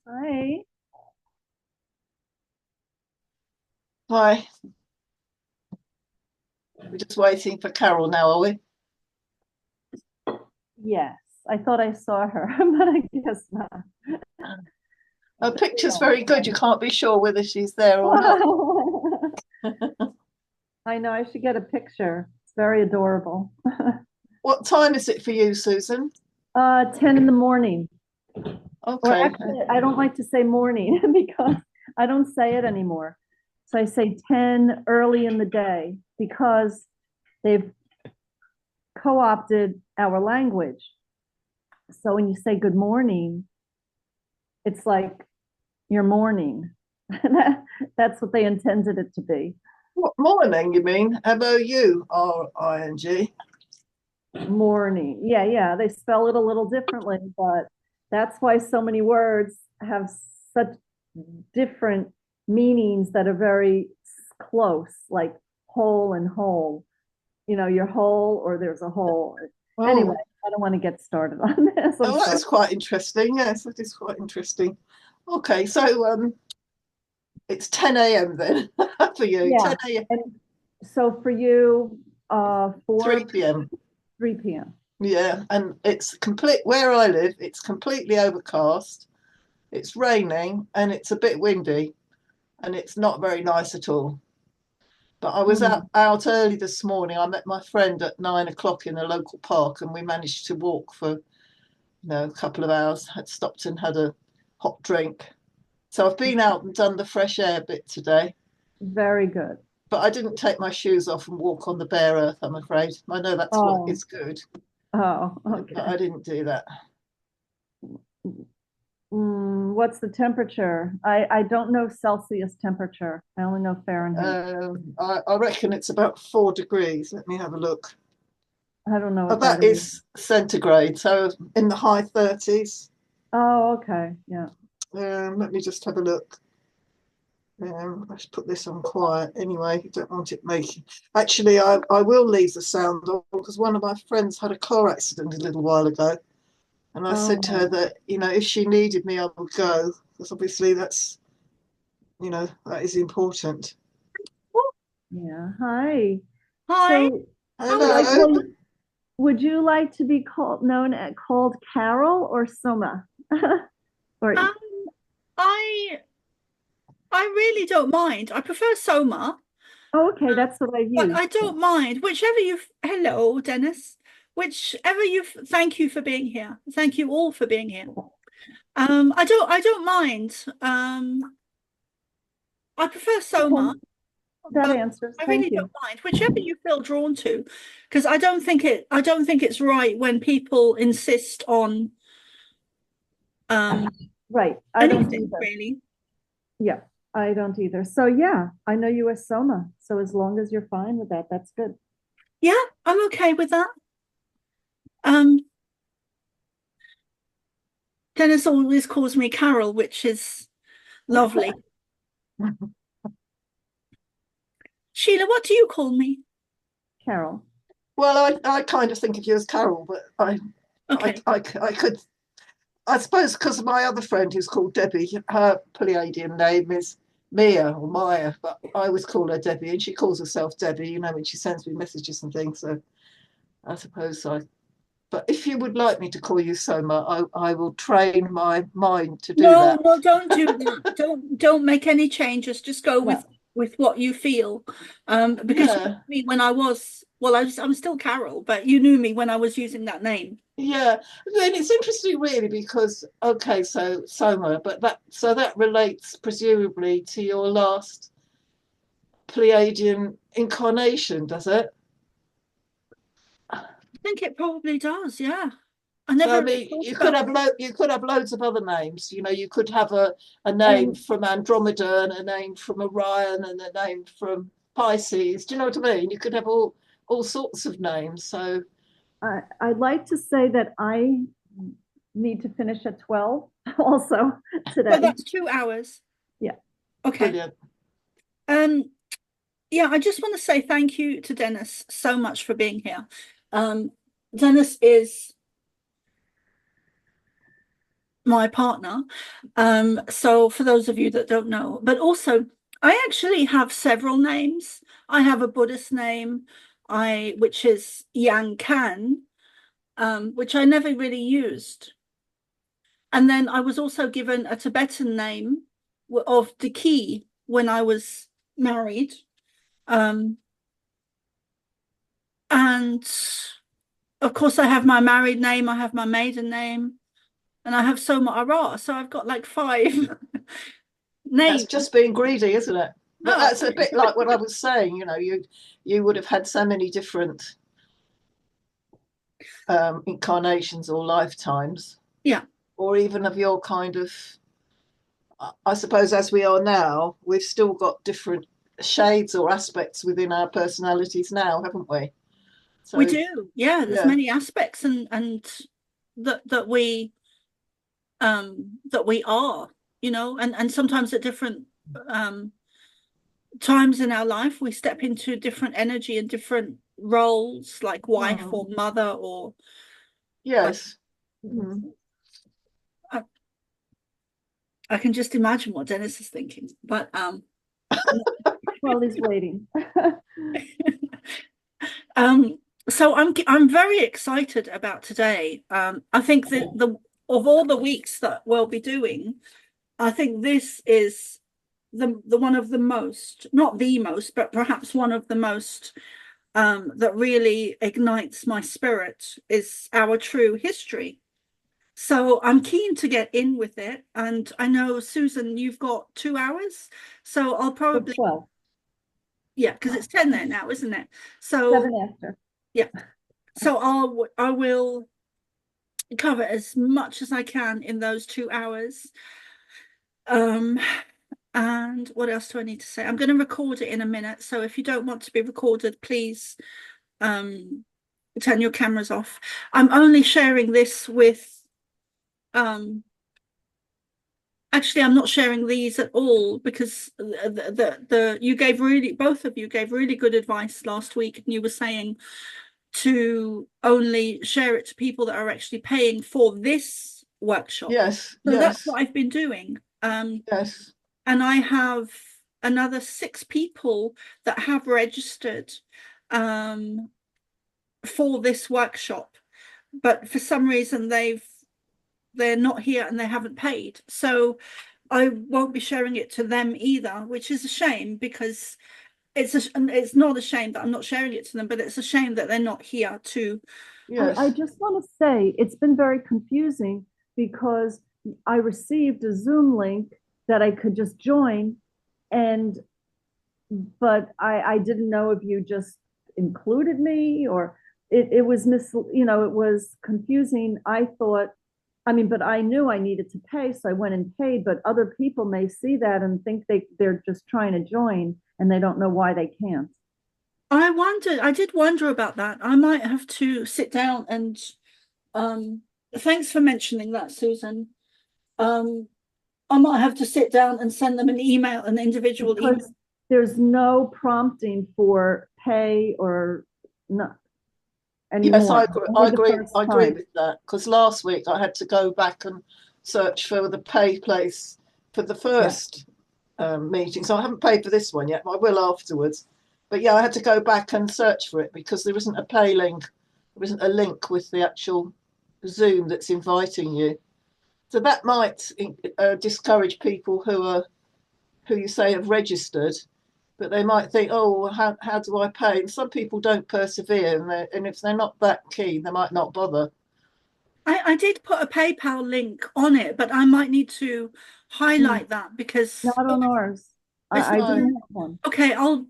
Hi. Hi. We're just waiting for Carol now, are we? Yes, I thought I saw her, but I guess not. Her picture's very good. You can't be sure whether she's there or not. I know, I should get a picture. It's very adorable. What time is it for you, Susan? 10 in the morning. Or Okay. actually, I don't like to say morning because I don't say it anymore. So I say 10 early in the day because they've co-opted our language. So when you say good morning, it's like your morning. That's what they intended it to be. What morning, you mean? MOURING. Morning. Yeah. They spell it a little differently, but that's why so many words have such different meanings that are very close, like whole and whole. You know, you're whole or there's a hole. Oh. Anyway, I don't want to get started on this. That's quite interesting. Yes, that is quite interesting. Okay, so it's 10 a.m. then for you. Yeah. 10 a.m. And so for you, 3 p.m. 3 p.m. Yeah, and it's where I live, it's completely overcast, it's raining, and it's a bit windy, and it's not very nice at all. But I was out early this morning. I met my friend at 9 o'clock in a local park, and we managed to walk for a couple of hours. Had stopped and had a hot drink. So I've been out and done the fresh air bit today. Very good. But I didn't take my shoes off and walk on the bare earth, I'm afraid. I know that's what is good. Oh, okay. But I didn't do that. What's the temperature? I don't know Celsius temperature. I only know Fahrenheit. I reckon it's about 4 degrees. Let me have a look. I don't know. That is centigrade, so in the high 30s. Oh, okay. Yeah. Let me just have a look. Let's put this on quiet anyway. You don't want it making. Actually, I will leave the sound on because one of my friends had a car accident a little while ago. And I said to her that, if she needed me, I would go, because obviously that's, that is important. Yeah. Hi. Hi. So, hello. Would you like to be called Carol or Soma? Or I really don't mind. I prefer Soma. Oh, okay, that's what I use. But I don't mind. Whichever you. Hello, Dennis. Whichever you. Thank you for being here. Thank you all for being here. I don't mind. I prefer Soma. That answers. I really don't mind. Whichever you feel drawn to, because I don't think it's right when people insist on. Right. I don't either. Really. Yeah, I don't either. So yeah, I know you as Soma. So as long as you're fine with that, that's good. Yeah, I'm okay with that. Dennis always calls me Carol, which is lovely. Sheila, what do you call me? Carol. Well, I kind of think of you as Carol, but I could, I suppose, because of my other friend who's called Debbie, her Pleiadian name is Mia or Maya, but I always call her Debbie, and she calls herself Debbie, when she sends me messages and things. So I suppose But if you would like me to call you Soma, I will train my mind to do No, that. no, don't do that. Don't make any changes. Just go Yeah. with what you feel. Because you Yeah, knew me when I was, well, I'm still Carol, but you knew me when I was using that name. yeah. Then it's interesting, really, because okay, so Soma, but that relates presumably to your last Pleiadian incarnation, does it? I think it probably does, yeah. I So I never mean, thought you could about have you could have loads of other names. You know, you could have a name And from Andromeda and a name from Orion and a name from Pisces. Do you know what I mean? You could have all sorts of names. So I'd like to say that I need to finish at 12 also today. well, that's 2 hours. Yeah. Okay. brilliant. Yeah, I just want to say thank you to Dennis so much for being here. Dennis is my partner. So for those of you that don't know, but also I actually have several names. I have a Buddhist name, which is Yang Kan, which I never really used. And then I was also given a Tibetan name of Diki when I was married. And of course, I have my married name, I have my maiden name, and I have Soma ARah. So I've got like 5 That's names. just being greedy, isn't it? But Oh, that's a bit like what I was saying. You know, you would have had so many different incarnations or lifetimes. yeah. Or even of your kind of, I suppose, as we are now, we've still got different shades or aspects within our personalities now, haven't we? So We do. Yeah, there's yeah, many aspects and that we are, and sometimes at different times in our life we step into different energy and different roles, like wife or mother or yes. I can just imagine what Dennis is thinking. But Well, he's waiting. so I'm very excited about today. I think that of all the weeks that we'll be doing, I think this is the one of the most, not the most, but perhaps one of the most that really ignites my spirit is our true history. So I'm keen to get in with it. And I know, Susan, you've got 2 hours. So I'll probably, 12, yeah, because it's 10 there now, isn't it? So 7 after. yeah. So I will cover as much as I can in those 2 hours. And what else do I need to say? I'm going to record it in a minute. So if you don't want to be recorded, please turn your cameras off. I'm only sharing this with actually, I'm not sharing these at all because you gave both of you gave really good advice last week, and you were saying to only share it to people that are actually paying for this workshop. Yes. So Yes. that's what I've been doing. Yes. And I have another 6 people that have registered for this workshop, but for some reason they're not here and they haven't paid. So I won't be sharing it to them either, which is a shame because it's not a shame that I'm not sharing it to them, but it's a shame that they're not here to. Yes. I just want to say it's been very confusing because I received a Zoom link that I could just join, but I didn't know if you just included me or it was it was confusing. I thought, but I knew I needed to pay, so I went and paid, but other people may see that and think they're just trying to join and they don't know why they can't. I did wonder about that. I might have to sit down and thanks for mentioning that, Susan. I might have to sit down and send them an individual email. There's no prompting for pay or not anymore. Yes, I agree with that, because last week I had to go back and search for the pay place for the first meeting. So I haven't paid for this one yet, but I will afterwards. But yeah, I had to go back and search for it because there isn't a pay link There isn't a link with the actual Zoom that's inviting you. So that might discourage people who you say have registered, but they might think, oh, well, how do I pay? And some people don't persevere, and if they're not that keen, they might not bother. I did put a PayPal link on it, but I might need to highlight that because Not on ours. I not. didn't have one. okay, I'll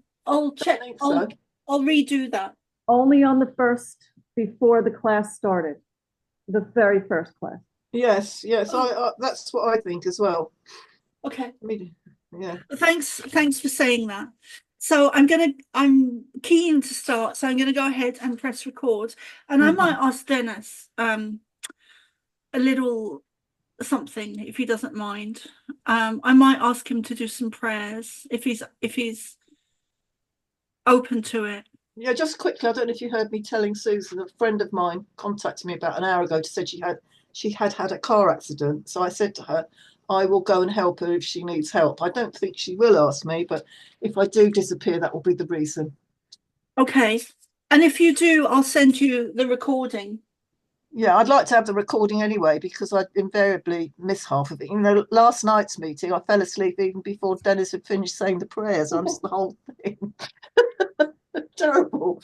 check. Think so. I'll redo that. Only on the first, before the class started, the very first class. Yes, that's what I think as well. Okay. Yeah. Thanks for saying that. So I'm keen to start, so I'm gonna go ahead and press record, and I might ask Dennis a little something if he doesn't mind. I might ask him to do some prayers if he's open to it. Yeah, just quickly, I don't know if you heard me telling Susan, a friend of mine contacted me about an hour ago to say she had had a car accident. So I said to her, I will go and help her if she needs help. I don't think she will ask me, but if I do disappear, that will be the reason. Okay. And if you do, I'll send you the recording. Yeah, I'd like to have the recording anyway, because I invariably miss half of it. You know, last night's meeting, I fell asleep even before Dennis had finished saying the prayers. I missed the whole thing. Terrible.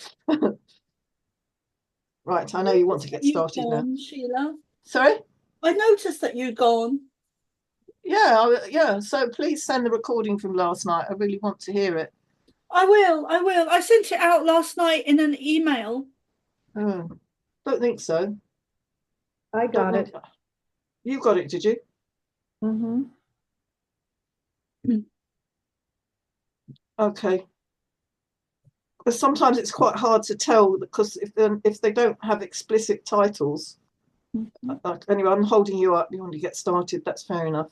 Right, I know you want to get started now. Sheila. Sorry? I noticed that you'd gone. Yeah. So please send the recording from last night. I really want to hear it. I will. I sent it out last night in an email. Oh, don't think so. I got it. You got it, did you? Okay. Because sometimes it's quite hard to tell, because if they don't have explicit titles. Anyway, I'm holding you up. You want to get started? That's fair enough.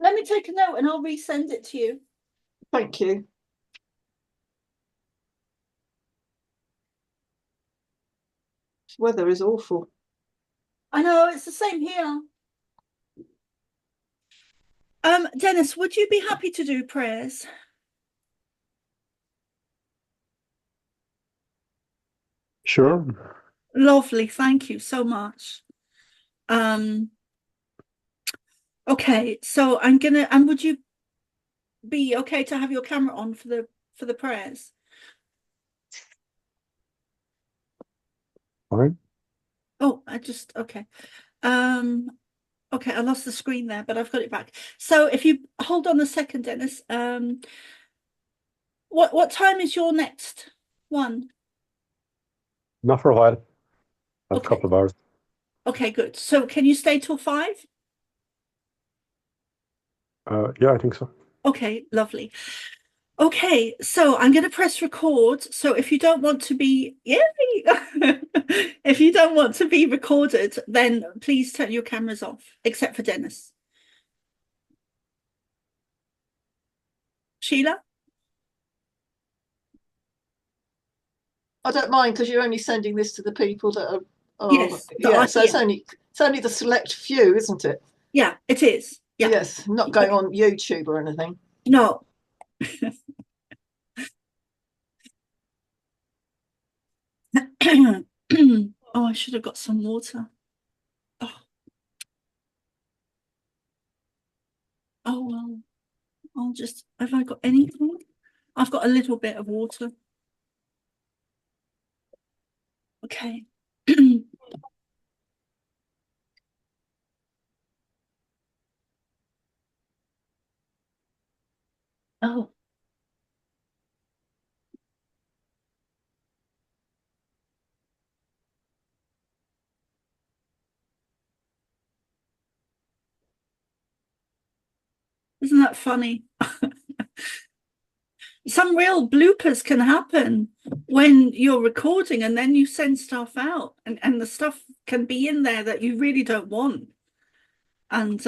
Let me take a note and I'll resend it to you. Thank you. This weather is awful. I know, it's the same here. Dennis, would you be happy to do prayers? Sure. Lovely, thank you so much. Okay, so I'm gonna, and would you be okay to have your camera on for the prayers? Fine. Oh, okay. Okay, I lost the screen there, but I've got it back. So if you hold on a second, Dennis, what time is your next one? Not for a while. A Okay. couple of hours. Okay, good. So can you stay till 5? Yeah, I think so. Okay, lovely. Okay, so I'm going to press record. So if you don't want to be, if you don't want to be recorded, then please turn your cameras off, except for Dennis. Sheila? I don't mind, because you're only sending this to the people that are. Yes. So it's only the select few, isn't it? Yeah, it is. Yeah. Yes, not going on YouTube or anything. No. Oh, I should have got some water. Oh well. Have I got anything? I've got a little bit of water. Okay. Oh. Isn't that funny? Some real bloopers can happen when you're recording and then you send stuff out and the stuff can be in there that you really don't want. And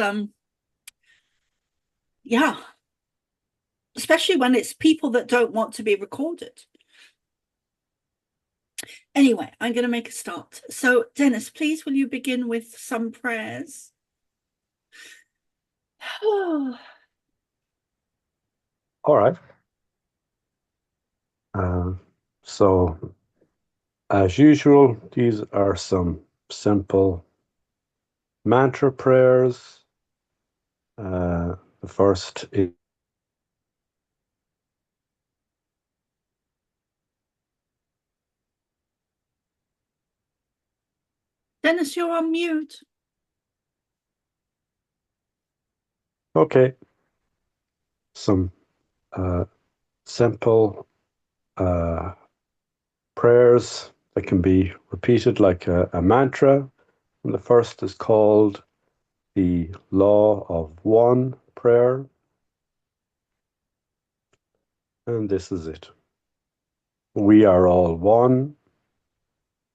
yeah, especially when it's people that don't want to be recorded. Anyway, I'm going to make a start. So Dennis, please will you begin with some prayers? All right. So, as usual, these are some simple mantra prayers. The first is Dennis, you're on mute. okay. Some simple prayers that can be repeated like a mantra. And the first is called the Law of One prayer. And this is it. We are all one.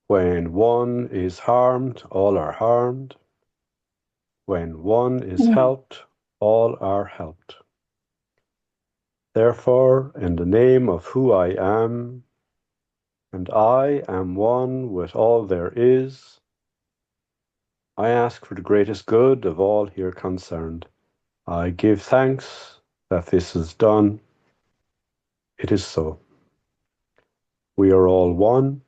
When one is harmed, all are harmed. When one is helped, all are helped. Therefore, in the name of who I am, and I am one with all there is, I ask for the greatest good of all here concerned. I give thanks that this is done. It is so. We are all one.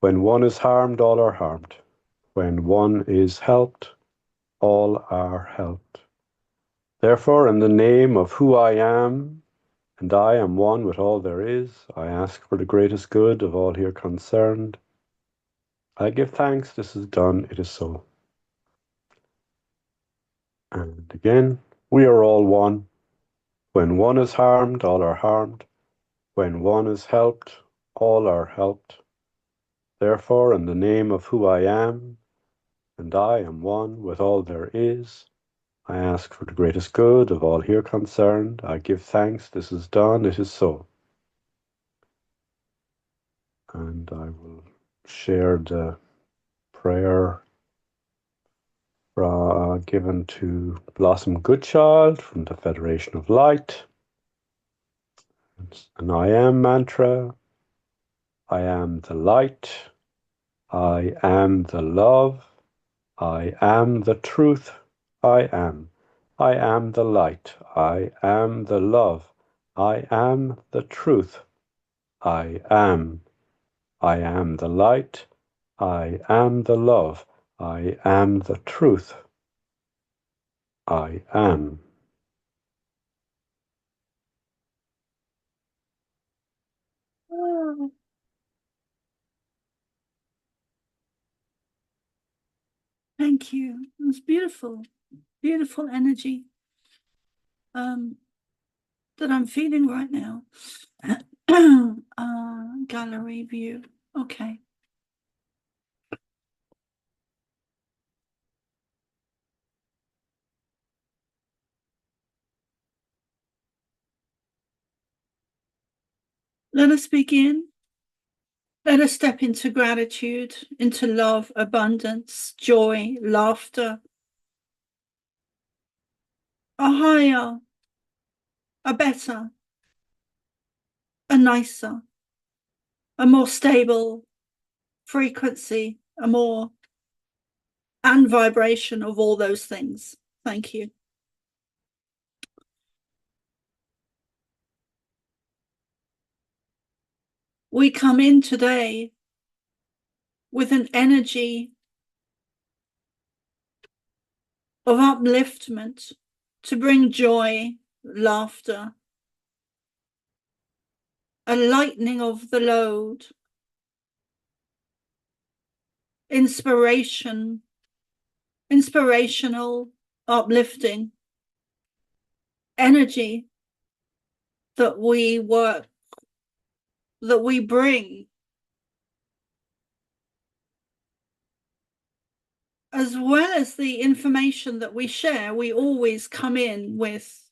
When one is harmed, all are harmed. When one is helped, all are helped. Therefore, in the name of who I am, and I am one with all there is, I ask for the greatest good of all here concerned. I give thanks this is done, it is so. And again, we are all one. When one is harmed, all are harmed. When one is helped, all are helped. Therefore, in the name of who I am, and I am one with all there is, I ask for the greatest good of all here concerned. I give thanks this is done, it is so. And I will share the prayer given to Blossom Goodchild from the Federation of Light. It's an I am mantra. I am the light. I am the love. I am the truth. I am. I am the light. I am the love. I am the truth. I am. I am the light. I am the love. I am the truth. I am. Oh, thank you. It was beautiful, beautiful energy that I'm feeling right now. Gallery view. Okay. Let us begin. Let us step into gratitude, into love, abundance, joy, laughter, a higher, a better, a nicer, a more stable frequency, and vibration of all those things. Thank you. We come in today with an energy of upliftment to bring joy, laughter, a lightening of the load, inspirational, uplifting energy that we bring, as well as the information that we share. We always come in with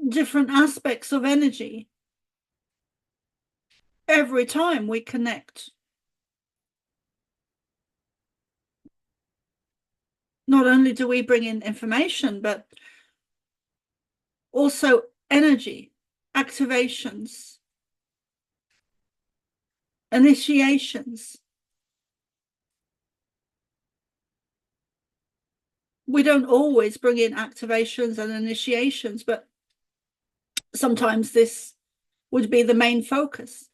different aspects of energy every time we connect. Not only do we bring in information, but also energy, activations, initiations. We don't always bring in activations and initiations, but sometimes this would be the main focus.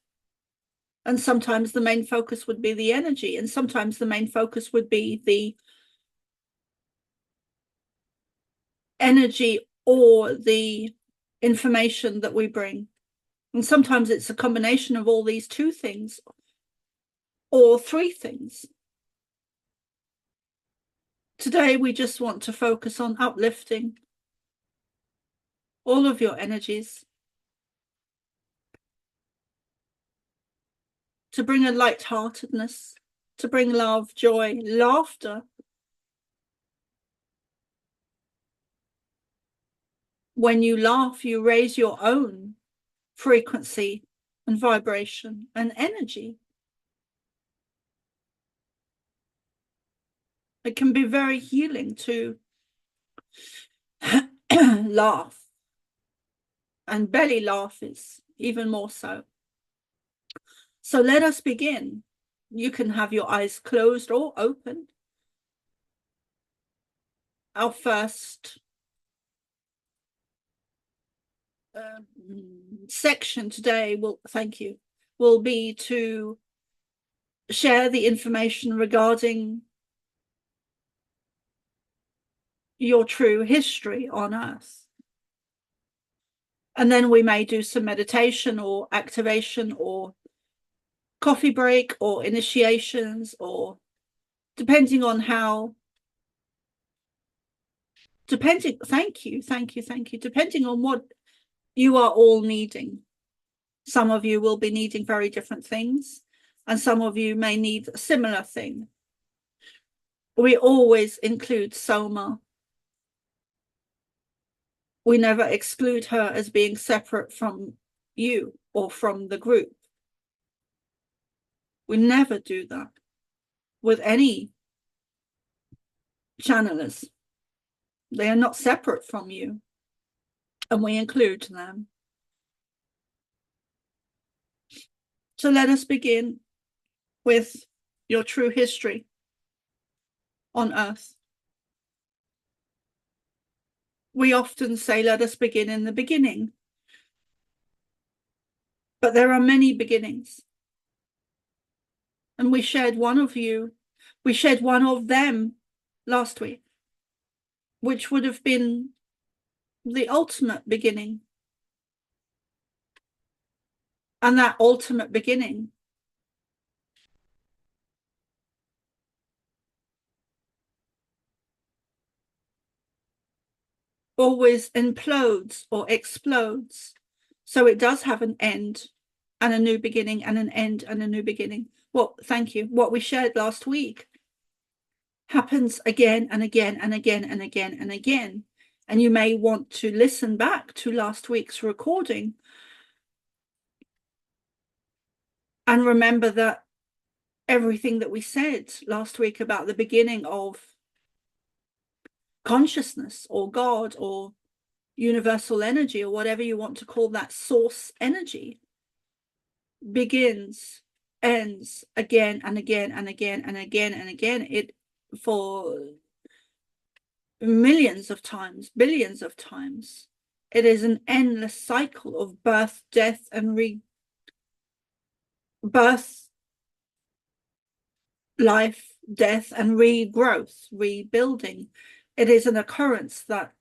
And sometimes the main focus would be the energy. And sometimes the main focus would be the energy or the information that we bring. And sometimes it's a combination of all these two things or three things. Today, we just want to focus on uplifting all of your energies, to bring a lightheartedness, to bring love, joy, laughter. When you laugh, you raise your own frequency and vibration and energy. It can be very healing to laugh, and belly laugh is even more so. So let us begin. You can have your eyes closed or open. Our first section today will be to share the information regarding your true history on Earth. And then we may do some meditation or activation or coffee break or initiations, or depending on how, depending on what you are all needing. Some of you will be needing very different things, and some of you may need a similar thing. We always include Soma. We never exclude her as being separate from you or from the group. We never do that with any channelers. They are not separate from you, and we include them. So let us begin with your true history on Earth. We often say, let us begin in the beginning. But there are many beginnings. And we shared one of them last week, which would have been the ultimate beginning. And that ultimate beginning always implodes or explodes. So it does have an end and a new beginning, and an end and a new beginning. Well, thank you. What we shared last week happens again and again and again and again and again. And you may want to listen back to last week's recording and remember that everything that we said last week about the beginning of consciousness or God or universal energy, or whatever you want to call that source energy, begins, ends again and again and again and again and again. It for millions of times, billions of times. It is an endless cycle of birth, death, and rebirth, life, death, and regrowth, rebuilding. It is an occurrence that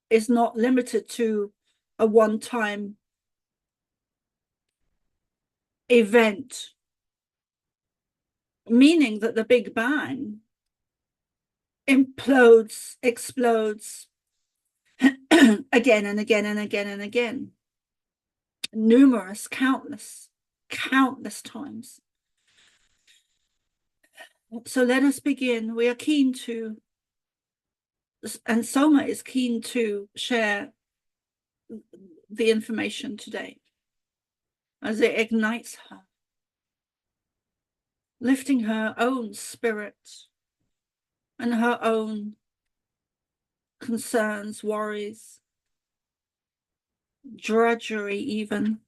is not limited to a one-time event, meaning that the Big Bang implodes, explodes again and again and again and again, numerous, countless times. So let us begin. We are keen to, and Soma is keen to share the information today as it ignites her, lifting her own spirit and her own concerns, worries, drudgery even.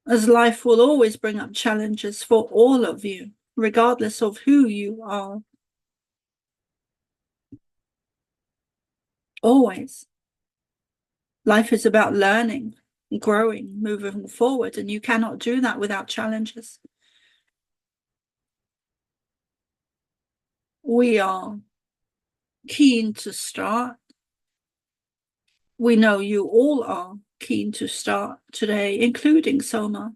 As life will always bring up challenges for all of you, regardless of who you are Always. Life is about learning, growing, moving forward, and you cannot do that without challenges. We are keen to start. We know you all are keen to start today, including Soma.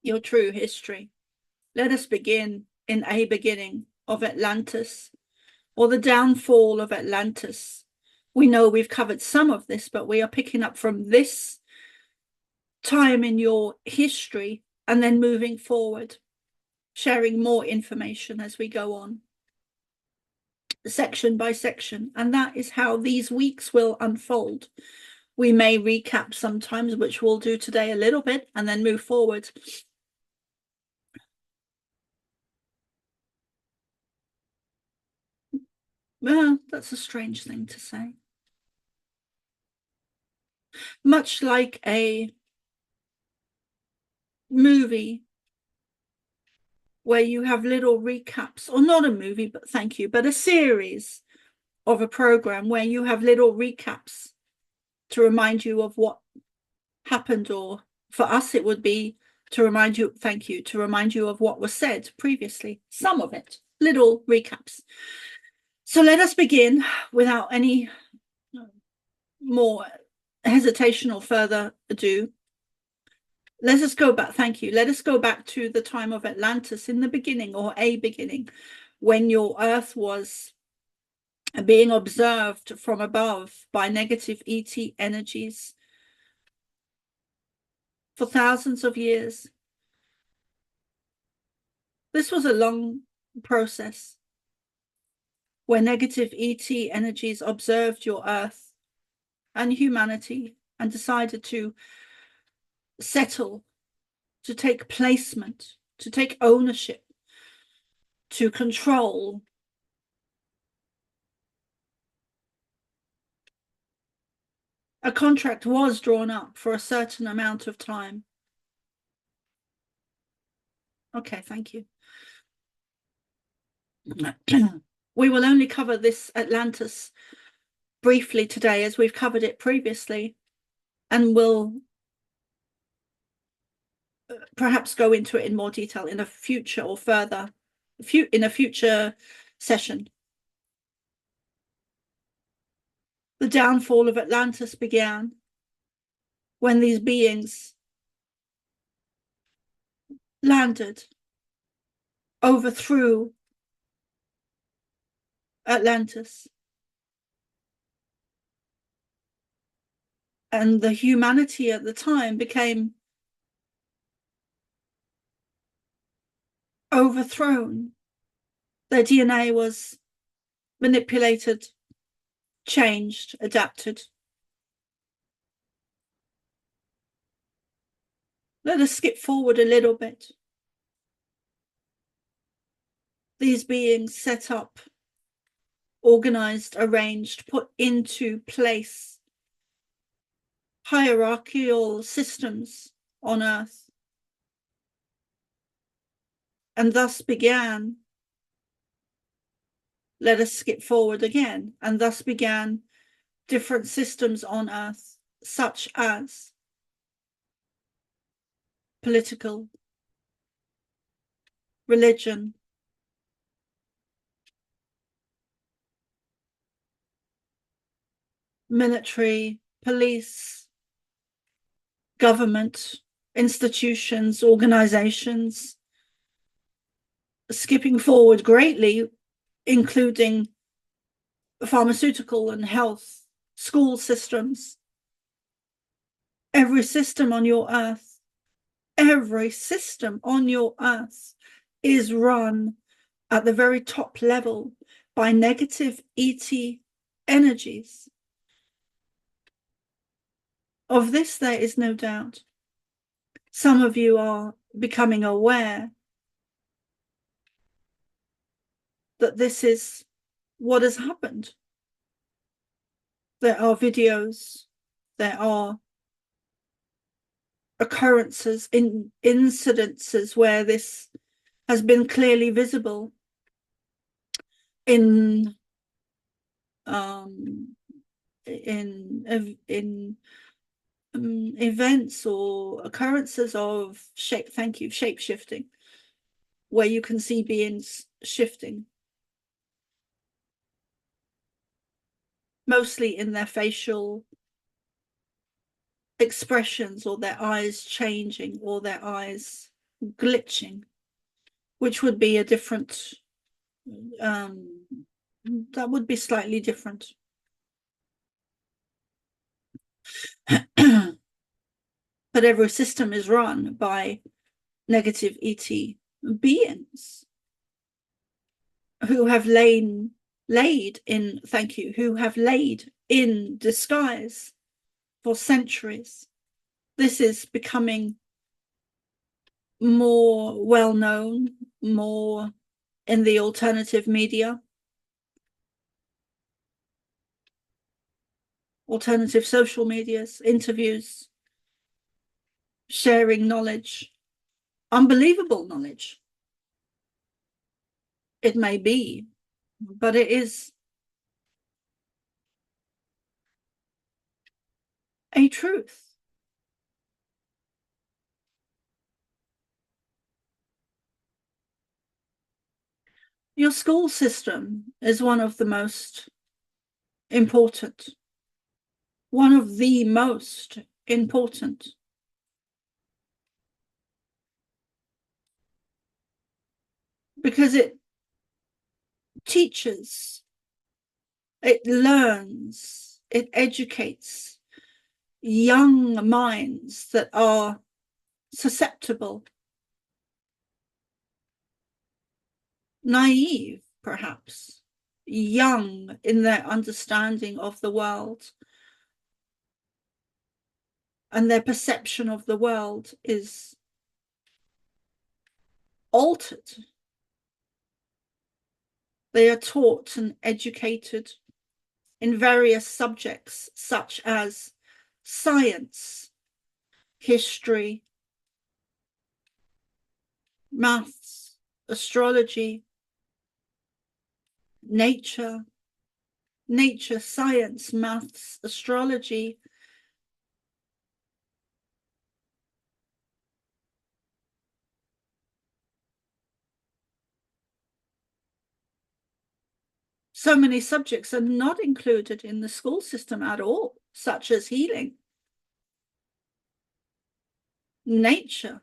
Your true history. Let us begin in a beginning of Atlantis, or the downfall of Atlantis. We know we've covered some of this, but we are picking up from this time in your history and then moving forward, sharing more information as we go on, section by section. And that is how these weeks will unfold. We may recap sometimes, which we'll do today a little bit, and then move forward. Well, that's a strange thing to say. Much like a movie where you have little recaps, or not a movie, but thank you, but a series of a program where you have little recaps to remind you of what happened, or for us it would be to remind you, thank you, to remind you of what was said previously, some of it, little recaps. So let us begin without any more hesitation or further ado. Let us go back, thank you. Let us go back to the time of Atlantis in the beginning, or a beginning, when your Earth was being observed from above by negative ET energies for thousands of years. This was a long process where negative ET energies observed your Earth and humanity and decided to settle, to take placement, to take ownership, to control. A contract was drawn up for a certain amount of time. Okay, thank you. We will only cover this Atlantis briefly today, as we've covered it previously, and we'll perhaps go into it in more detail in a future or further, in a future session. The downfall of Atlantis began when these beings landed, overthrew Atlantis, and the humanity at the time became overthrown. Their DNA was manipulated, changed, adapted. Let us skip forward a little bit. These beings set up, organized, arranged, put into place hierarchical systems on Earth, and thus began, let us skip forward again, and thus began different systems on Earth, such as political, religion, military, police, government, institutions, organizations, skipping forward greatly, including pharmaceutical and health, school systems. Every system on your Earth, every system on your Earth is run at the very top level by negative ET energies. Of this, there is no doubt. Some of you are becoming aware that this is what has happened. There are videos, there are occurrences, incidences where this has been clearly visible in events or occurrences of shape shifting, where you can see beings shifting, mostly in their facial expressions, or their eyes changing, or their eyes glitching, which would be a different, that would be slightly different. But every system is run by negative ET beings who have laid in disguise for centuries. This is becoming more well known, more in the alternative media, alternative social medias, interviews, sharing knowledge, unbelievable knowledge. It may be, but it is a truth. Your school system is one of the most important, one of the most important. Because it teaches, it learns, it educates young minds that are susceptible, naive, perhaps, young in their understanding of the world, and their perception of the world is altered. They are taught and educated in various subjects such as science, history, maths, astrology, nature, science, maths, astrology, so many subjects are not included in the school system at all, such as healing, nature.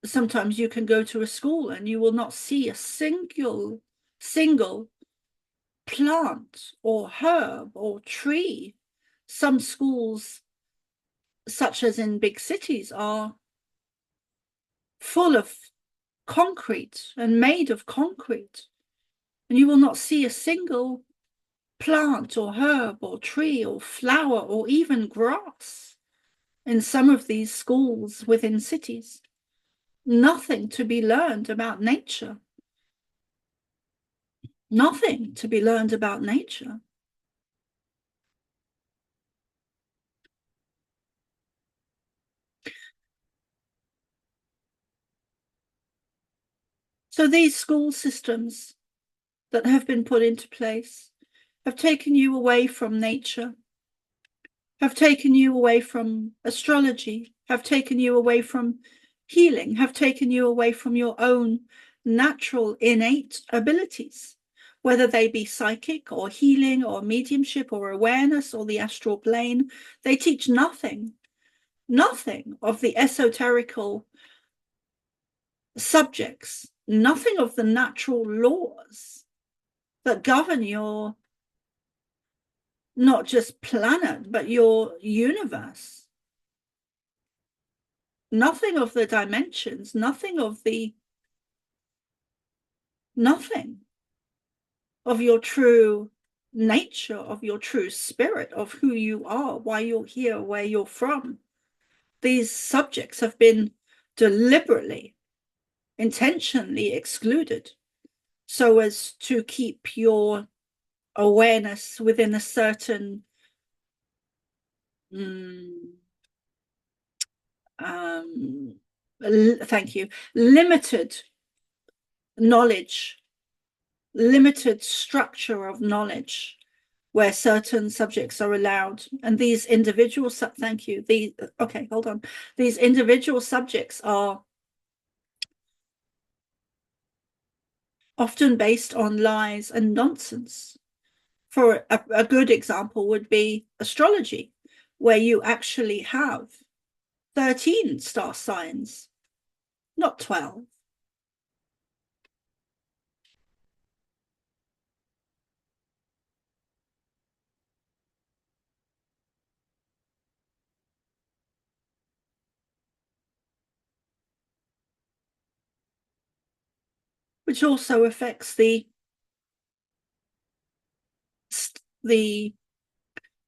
Sometimes you can go to a school and you will not see a single plant or herb or tree. Some schools, such as in big cities, are full of concrete and made of concrete, and you will not see a single plant or herb or tree or flower or even grass in some of these schools within cities. Nothing to be learned about nature. Nothing to be learned about nature. So these school systems that have been put into place have taken you away from nature, have taken you away from astrology, have taken you away from healing, have taken you away from your own natural innate abilities, whether they be psychic or healing or mediumship or awareness or the astral plane. They teach nothing of the esoterical subjects, nothing of the natural laws that govern your, not just planet, but your universe. Nothing of the dimensions, nothing of your true nature, of your true spirit, of who you are, why you're here, where you're from. These subjects have been deliberately, intentionally excluded so as to keep your awareness within a certain thank you, limited knowledge, limited structure of knowledge, where certain subjects are allowed. And these individual thank you, okay, hold on, these individual subjects are often based on lies and nonsense. For a good example would be astrology, where you actually have 13 star signs, not 12. Which also affects the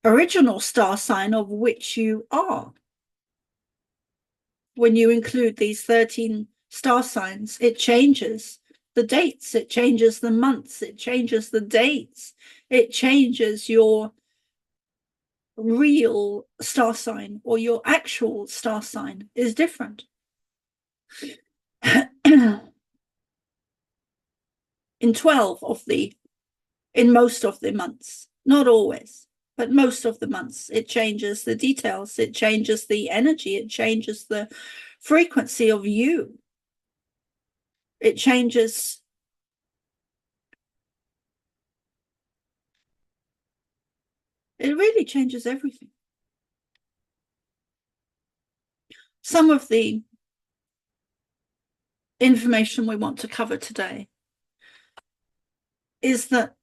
original star sign of which you are. When you include these 13 star signs, it changes the dates, it changes the months, it changes the dates, it changes your real star sign, or your actual star sign is different. In most of the months, not always, but most of the months, it changes the details, it changes the energy, it changes the frequency of you. It changes it really changes everything. Some of the information we want to cover today is that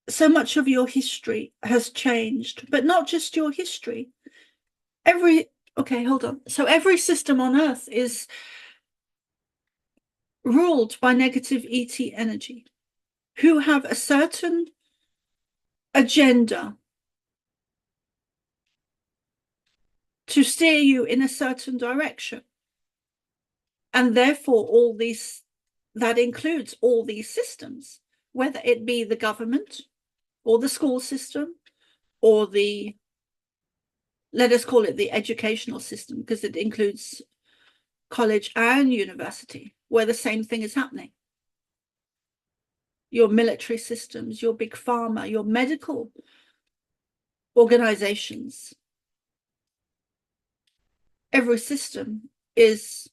so much of your history has changed, but not just your history. Okay, hold on. So every system on Earth is ruled by negative ET energy, who have a certain agenda to steer you in a certain direction. And therefore, that includes all these systems, whether it be the government or the school system or let us call it the educational system, because it includes college and university, where the same thing is happening. Your military systems, your big pharma, your medical organizations. Every system is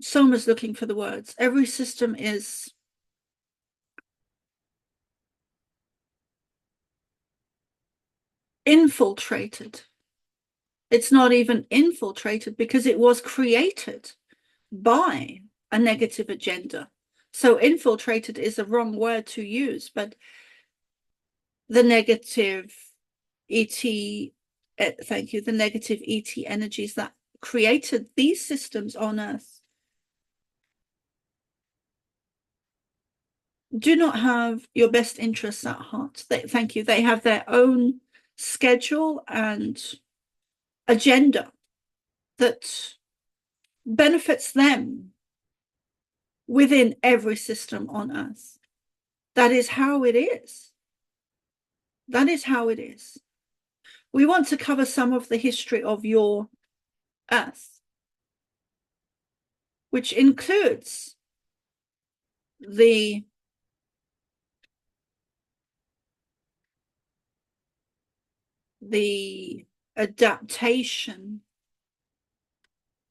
Soma's looking for the words. Every system is infiltrated. It's not even infiltrated because it was created by a negative agenda. So infiltrated is a wrong word to use, but the negative ET, thank you, the negative ET energies that created these systems on Earth do not have your best interests at heart. Thank you. They have their own schedule and agenda that benefits them within every system on Earth. That is how it is. That is how it is. We want to cover some of the history of your Earth, which includes the adaptation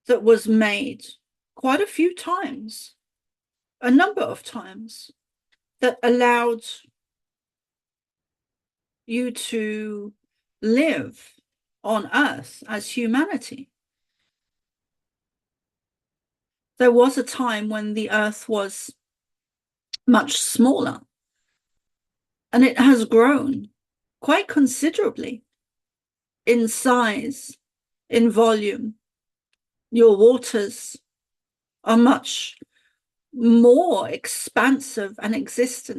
that was made quite a few times, a number of times, that allowed you to live on Earth as humanity. There was a time when the Earth was much smaller, and it has grown quite considerably in size, in volume. Your waters are much more expansive and exist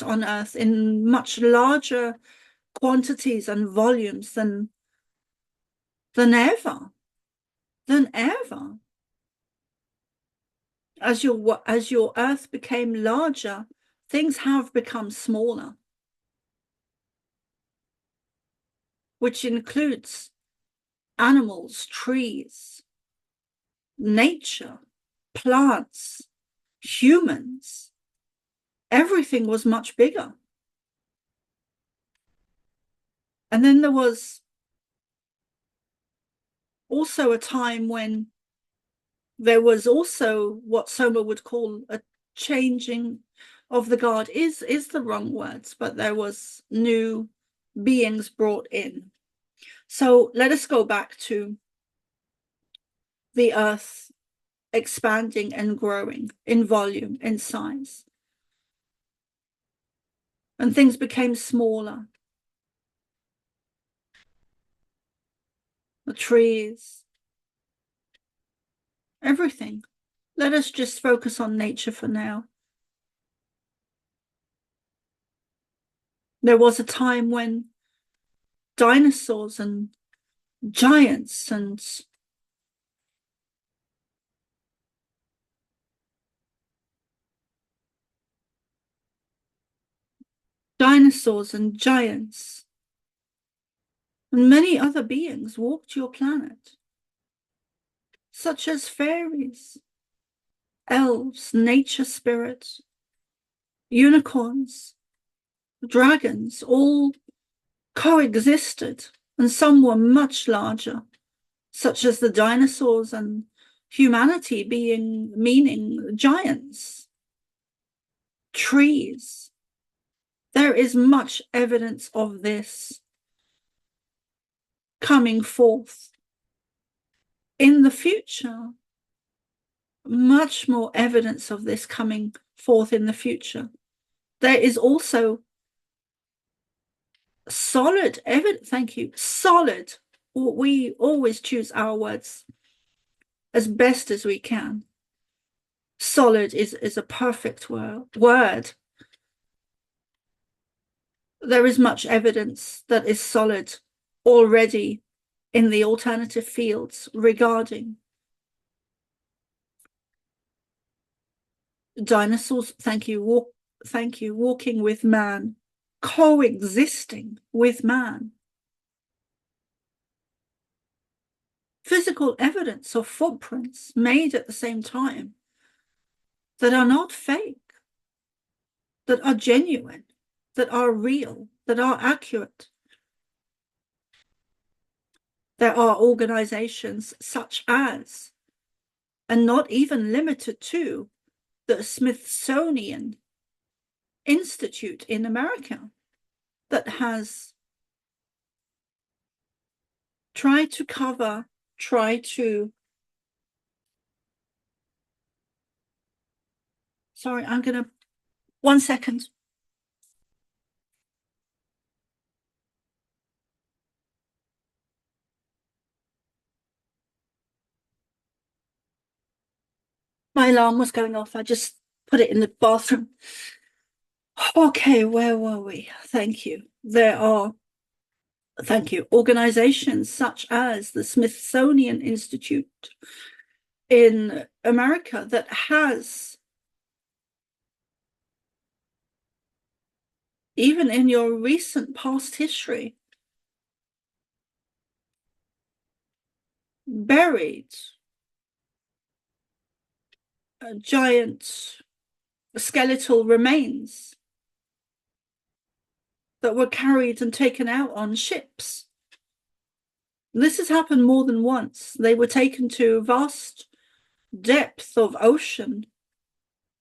on Earth in much larger quantities and volumes than than ever, than ever. As your earth became larger, things have become smaller, which includes animals, trees, nature, plants, humans. Everything was much bigger. And then there was also a time when there was also what Soma would call a changing of the guard, is the wrong words, but there was new beings brought in. So let us go back to the earth expanding and growing in volume, in size. And things became smaller. The trees, everything. Let us just focus on nature for now. There was a time when dinosaurs and giants and and many other beings walked your planet, such as fairies, elves, nature spirits, unicorns, dragons, all coexisted, and some were much larger, such as the dinosaurs, and humanity meaning giants, trees. There is much evidence of this coming forth in the future. Much more evidence of this coming forth in the future. There is also solid evidence, thank you, solid. We always choose our words as best as we can. Solid is a perfect word. There is much evidence that is solid already in the alternative fields regarding dinosaurs, thank you, walking with man, coexisting with man. Physical evidence of footprints made at the same time that are not fake, that are genuine, that are real, that are accurate. There are organizations such as, and not even limited to, the Smithsonian Institute in America that has tried to sorry, I'm gonna, 1 second. My alarm was going off. I just put it in the bathroom. Okay, where were we? Thank you. There are, thank you, organizations such as the Smithsonian Institute in America that has, even in your recent past history, buried giant skeletal remains that were carried and taken out on ships. This has happened more than once. They were taken to vast depth of ocean,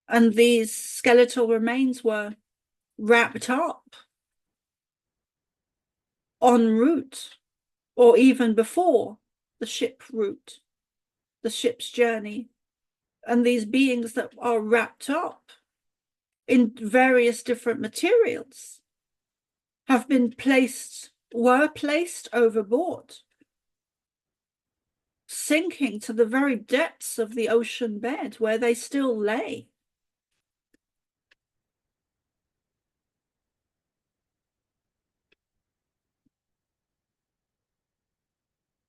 and these skeletal remains were wrapped up en route, or even before the ship route, the ship's journey. And these beings that are wrapped up in various different materials were placed overboard, sinking to the very depths of the ocean bed where they still lay.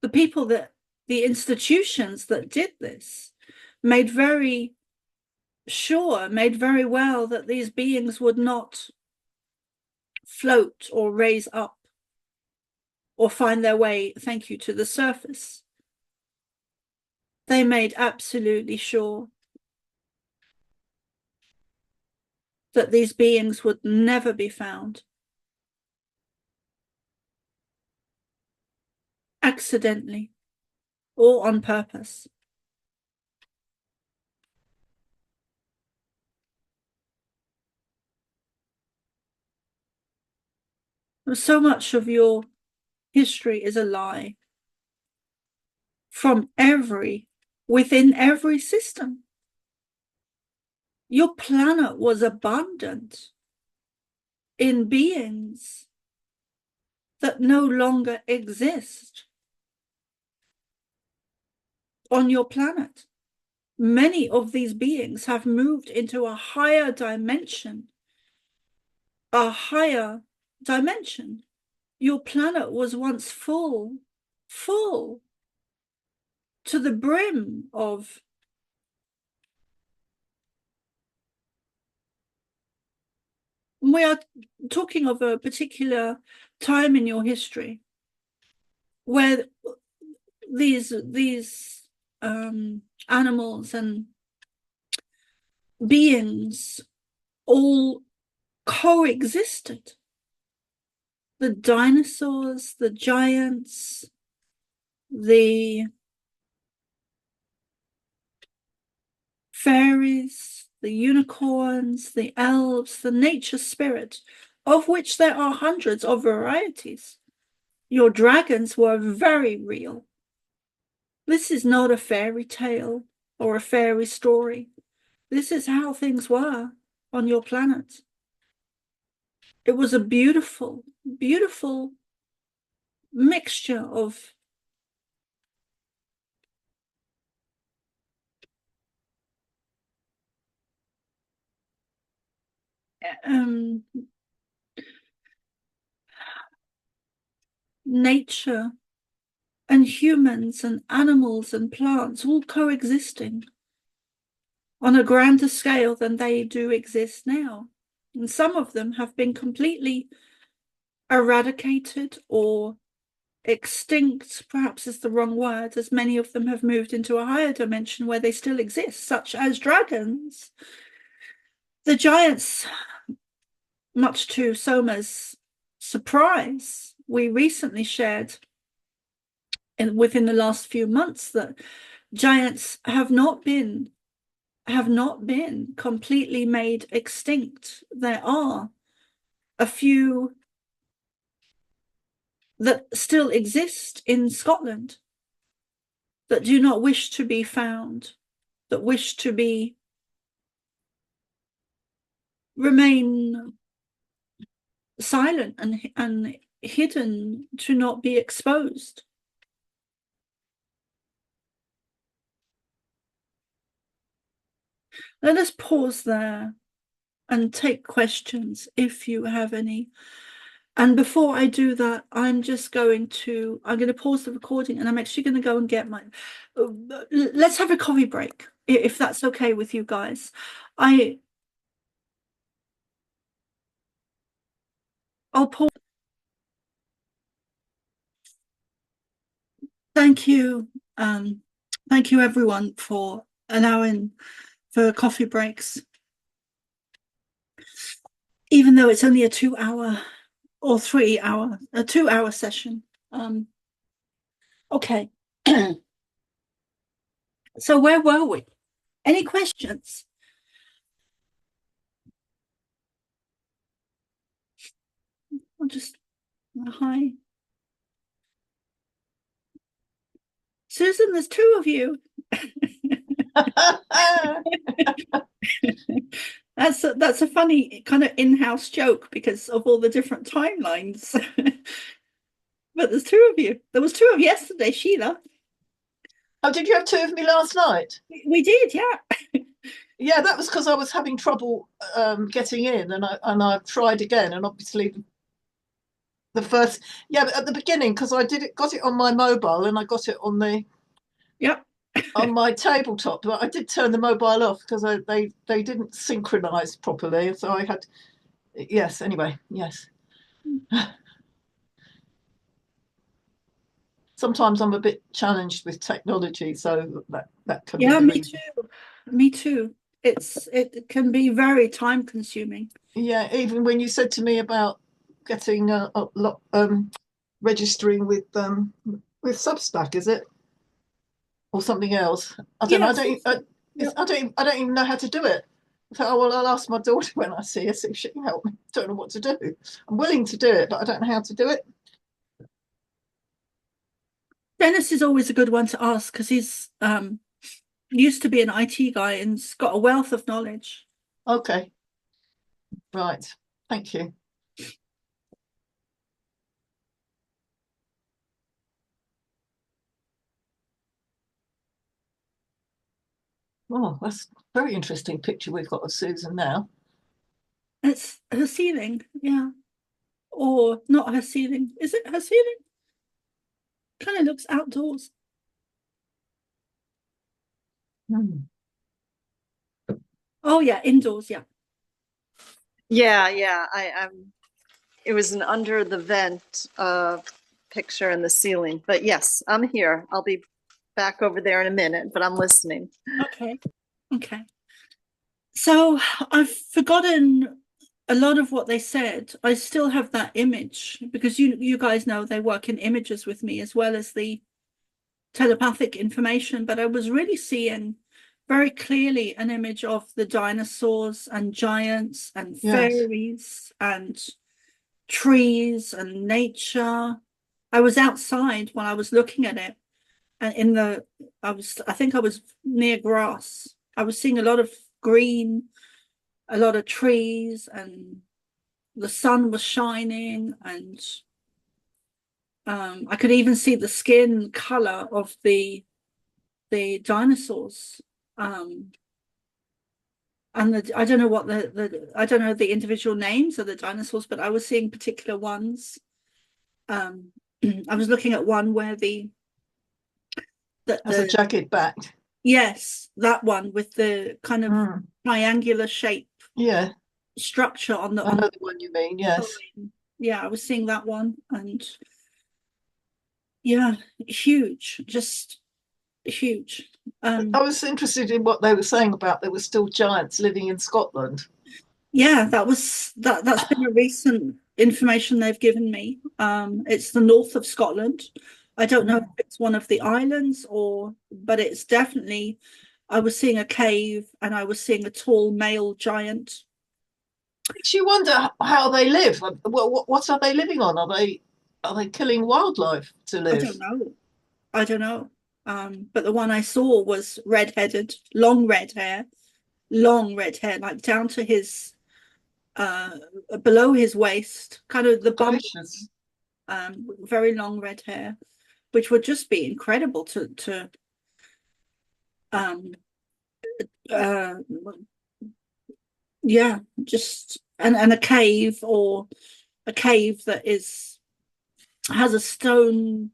the people that, the institutions that did this made very sure, made very well that these beings would not float or raise up or find their way, thank you, to the surface. They made absolutely sure that these beings would never be found. Accidentally or on purpose. So much of your history is a lie from within every system. Your planet was abundant in beings that no longer exist on your planet. Many of these beings have moved into a higher dimension. A higher dimension. Your planet was once full to the brim of we are talking of a particular time in your history where these animals and beings all coexisted. The dinosaurs, the giants, the fairies, the unicorns, the elves, the nature spirit, of which there are hundreds of varieties. Your dragons were very real. This is not a fairy tale or a fairy story. This is how things were on your planet. It was a beautiful, beautiful mixture of nature and humans and animals and plants all coexisting on a grander scale than they do exist now. And some of them have been completely eradicated or extinct, perhaps is the wrong word, as many of them have moved into a higher dimension where they still exist, such as dragons. The giants, much to Soma's surprise, we recently shared within the last few months that giants have not been completely made extinct. There are a few that still exist in Scotland that do not wish to be found, that wish to remain silent and hidden, to not be exposed. Let us pause there and take questions if you have any. And before I do that, I'm going to pause the recording, and I'm actually going to go and get my, let's have a coffee break, if that's okay with you guys. I'll pause. Thank you. Thank you everyone for allowing for coffee breaks. Even though it's only a 2-hour or 3-hour, a 2-hour session. Okay. So where were we? Any questions? I'll just, hi. Susan, there's 2 of you. That's a funny kind of in-house joke because of all the different timelines. But there's 2 of you. There was 2 of yesterday, Sheila. Oh, did you have 2 of me last night? We did, yeah. Yeah, that was because I was having trouble getting in, and I tried again, and obviously the first, yeah, but at the beginning, because I got it on my mobile and I got it on the Yep. on my tabletop, but I did turn the mobile off because they didn't synchronize properly, so I had, yes, anyway, yes. Sometimes I'm a bit challenged with technology, so that can Yeah, be me too. Me too. It can be very time consuming. Yeah, even when you said to me about getting registering with Substack, is it, or something else? I don't know. Yes. I don't even know how to do it. I thought, oh well, I'll ask my daughter when I see her, see if she can help me. Don't know what to do. I'm willing to do it, but I don't know how to do it. Dennis is always a good one to ask because he's used to be an IT guy and's got a wealth of knowledge. Okay. Right. Thank you. Oh, that's a very interesting picture we've got of Susan now. It's her ceiling, yeah. Or not her ceiling. Is it her ceiling? Kind of looks outdoors. Oh yeah, indoors, yeah. Yeah. It was an under the vent picture in the ceiling. But yes, I'm here. I'll be back over there in a minute, but I'm listening. Okay. So I've forgotten a lot of what they said. I still have that image because you guys know they work in images with me as well as the telepathic information, but I was really seeing very clearly an image of the dinosaurs and giants and fairies and trees and nature. I was outside when I was looking at it, and I think I was near grass. I was seeing a lot of green, a lot of trees, and the sun was shining, and I could even see the skin color of the dinosaurs. And I don't know what I don't know the individual names of the dinosaurs, but I was seeing particular ones. I was looking at one where Has a jagged back. Yes, that one with the kind of triangular shape. Yeah. Structure on the. I know the one you mean. Yes. Yeah, I was seeing that one, and yeah, huge, just huge. I was interested in what they were saying about there were still giants living in Scotland. Yeah, that's been a recent information they've given me. It's the north of Scotland. I don't know if it's one of the islands but it's definitely, I was seeing a cave and I was seeing a tall male giant. Makes you wonder how they live. What are they living on? Are they killing wildlife to live? I don't know. But the one I saw was red-headed, long red hair, like down to his below his waist, kind of the bum, very long red hair, which would just be incredible to yeah, just and a cave that has a stone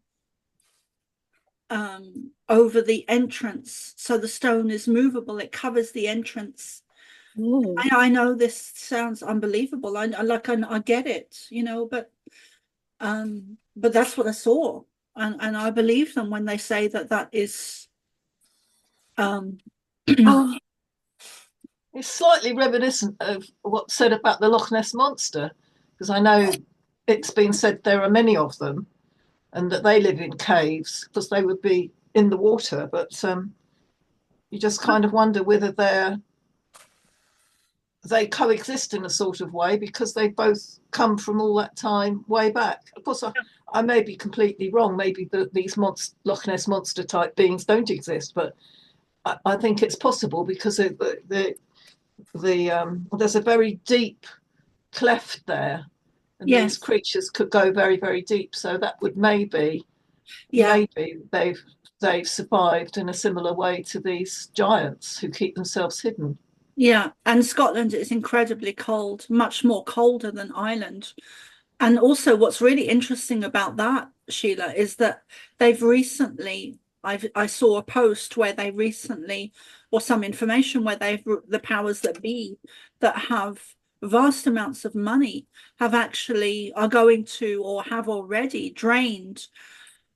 over the entrance, so the stone is movable, it covers the entrance. I know this sounds unbelievable. I get it, but that's what I saw, and I believe them when they say that is it's slightly reminiscent of what's said about the Loch Ness Monster, because I know it's been said there are many of them and that they live in caves because they would be in the water, but you just kind of wonder whether they coexist in a sort of way because they both come from all that time way back. Of course, I may be completely wrong. Maybe these Loch Ness Monster type beings don't exist, but I think it's possible because there's a very deep cleft there, and these creatures could go very, very deep. So that would maybe they've survived in a similar way to these giants who keep themselves hidden. Yeah, and Scotland is incredibly cold, much more colder than Ireland. And also what's really interesting about that, Sheila, is that they've recently, I saw a post where they recently, or some information where the powers that be that have vast amounts of money have actually, are going to, or have already drained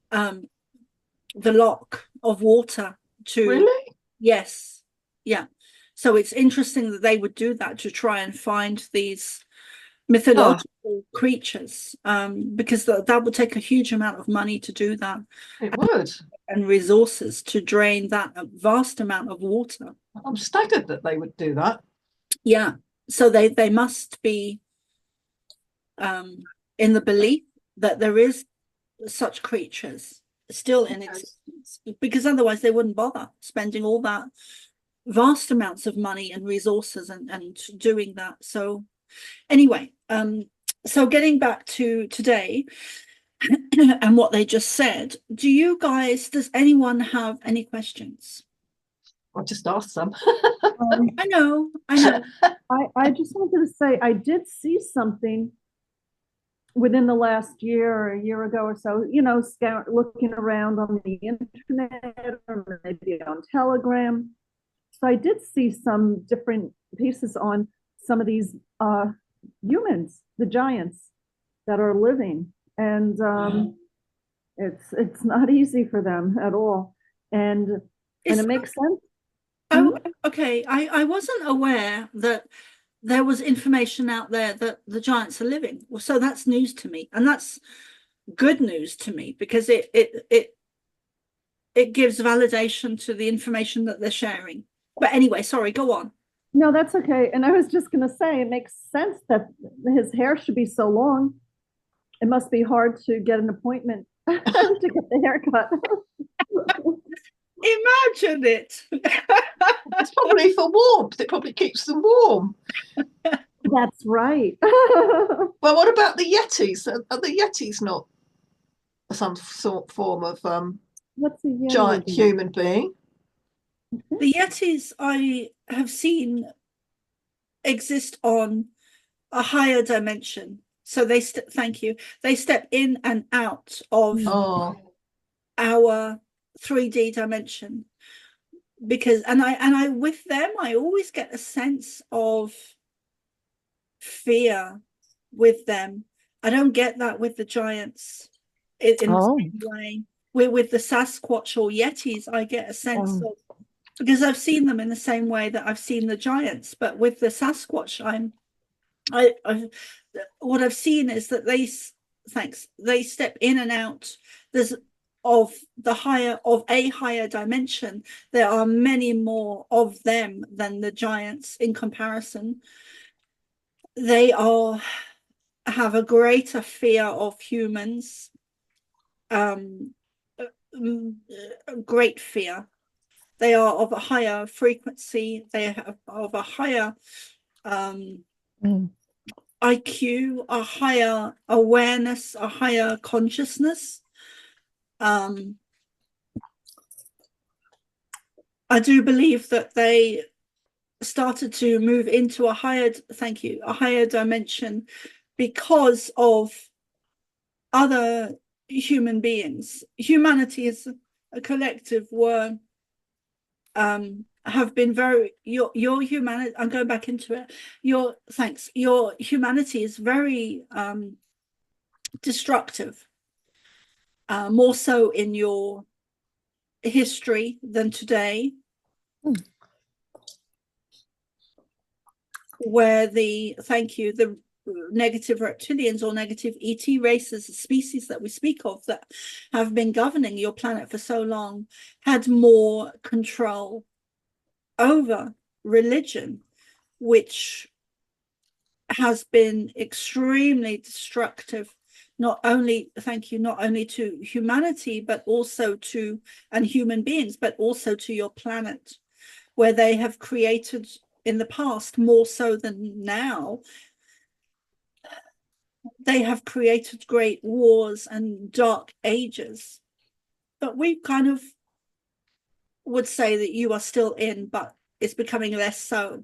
the lock of water to. Really? Yes. Yeah. So it's interesting that they would do that to try and find these mythological creatures, because that would take a huge amount of money to do that. It would. And resources to drain that vast amount of water. I'm staggered that they would do that. Yeah. So they must be in the belief that there is such creatures still in existence, because otherwise they wouldn't bother spending all that vast amounts of money and resources and doing that. So anyway, so getting back to today and what they just said, does anyone have any questions? I just asked some. I know. I just wanted to say, I did see something within the last year or a year ago or so, looking around on the internet or maybe on Telegram. So I did see some different pieces on some of these humans, the giants that are living, and it's not easy for them at all, and it makes sense. Oh, okay. I wasn't aware that there was information out there that the giants are living. Well, so that's news to me, and that's good news to me, because it gives validation to the information that they're sharing. But anyway, sorry, go on. No, that's okay. And I was just going to say, it makes sense that his hair should be so long. It must be hard to get an appointment to get the haircut. Imagine it. It's probably for warmth. It probably keeps them warm. That's right. Well, what about the Yetis? Are the Yetis not some form of What's a Yeti? giant human being? The Yetis I have seen exist on a higher dimension. So thank you. They step in and out of our 3D dimension, because I with them I always get a sense of fear with them. I don't get that with the giants in the same way. With the Sasquatch or Yetis, I get a sense of, because I've seen them in the same way that I've seen the giants, but with the Sasquatch, what I've seen is that they step in and out. There's of a higher dimension. There are many more of them than the giants in comparison. They have a greater fear of humans, great fear. They are of a higher frequency. They have of a higher IQ, a higher awareness, a higher consciousness. I do believe that they started to move into a higher dimension because of other human beings. Humanity as a collective have been very, your humanity, I'm going back into it, your humanity is very destructive, more so in your history than today, where the negative reptilians or negative ET races, species that we speak of that have been governing your planet for so long, had more control over religion, which has been extremely destructive, not only to humanity, but also and human beings, but also to your planet, where they have created in the past, more so than now, they have created great wars and dark ages. But we kind of would say that you are still in, but it's becoming less so.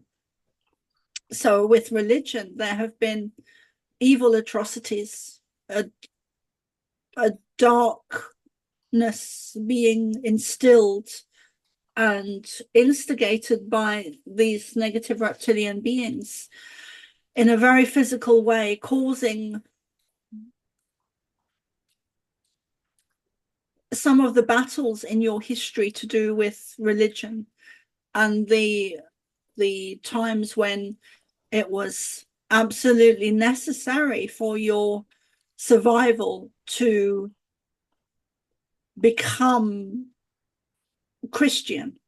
So with religion, there have been evil atrocities, a darkness being instilled and instigated by these negative reptilian beings in a very physical way, causing some of the battles in your history to do with religion, and the times when it was absolutely necessary for your survival to become Christian.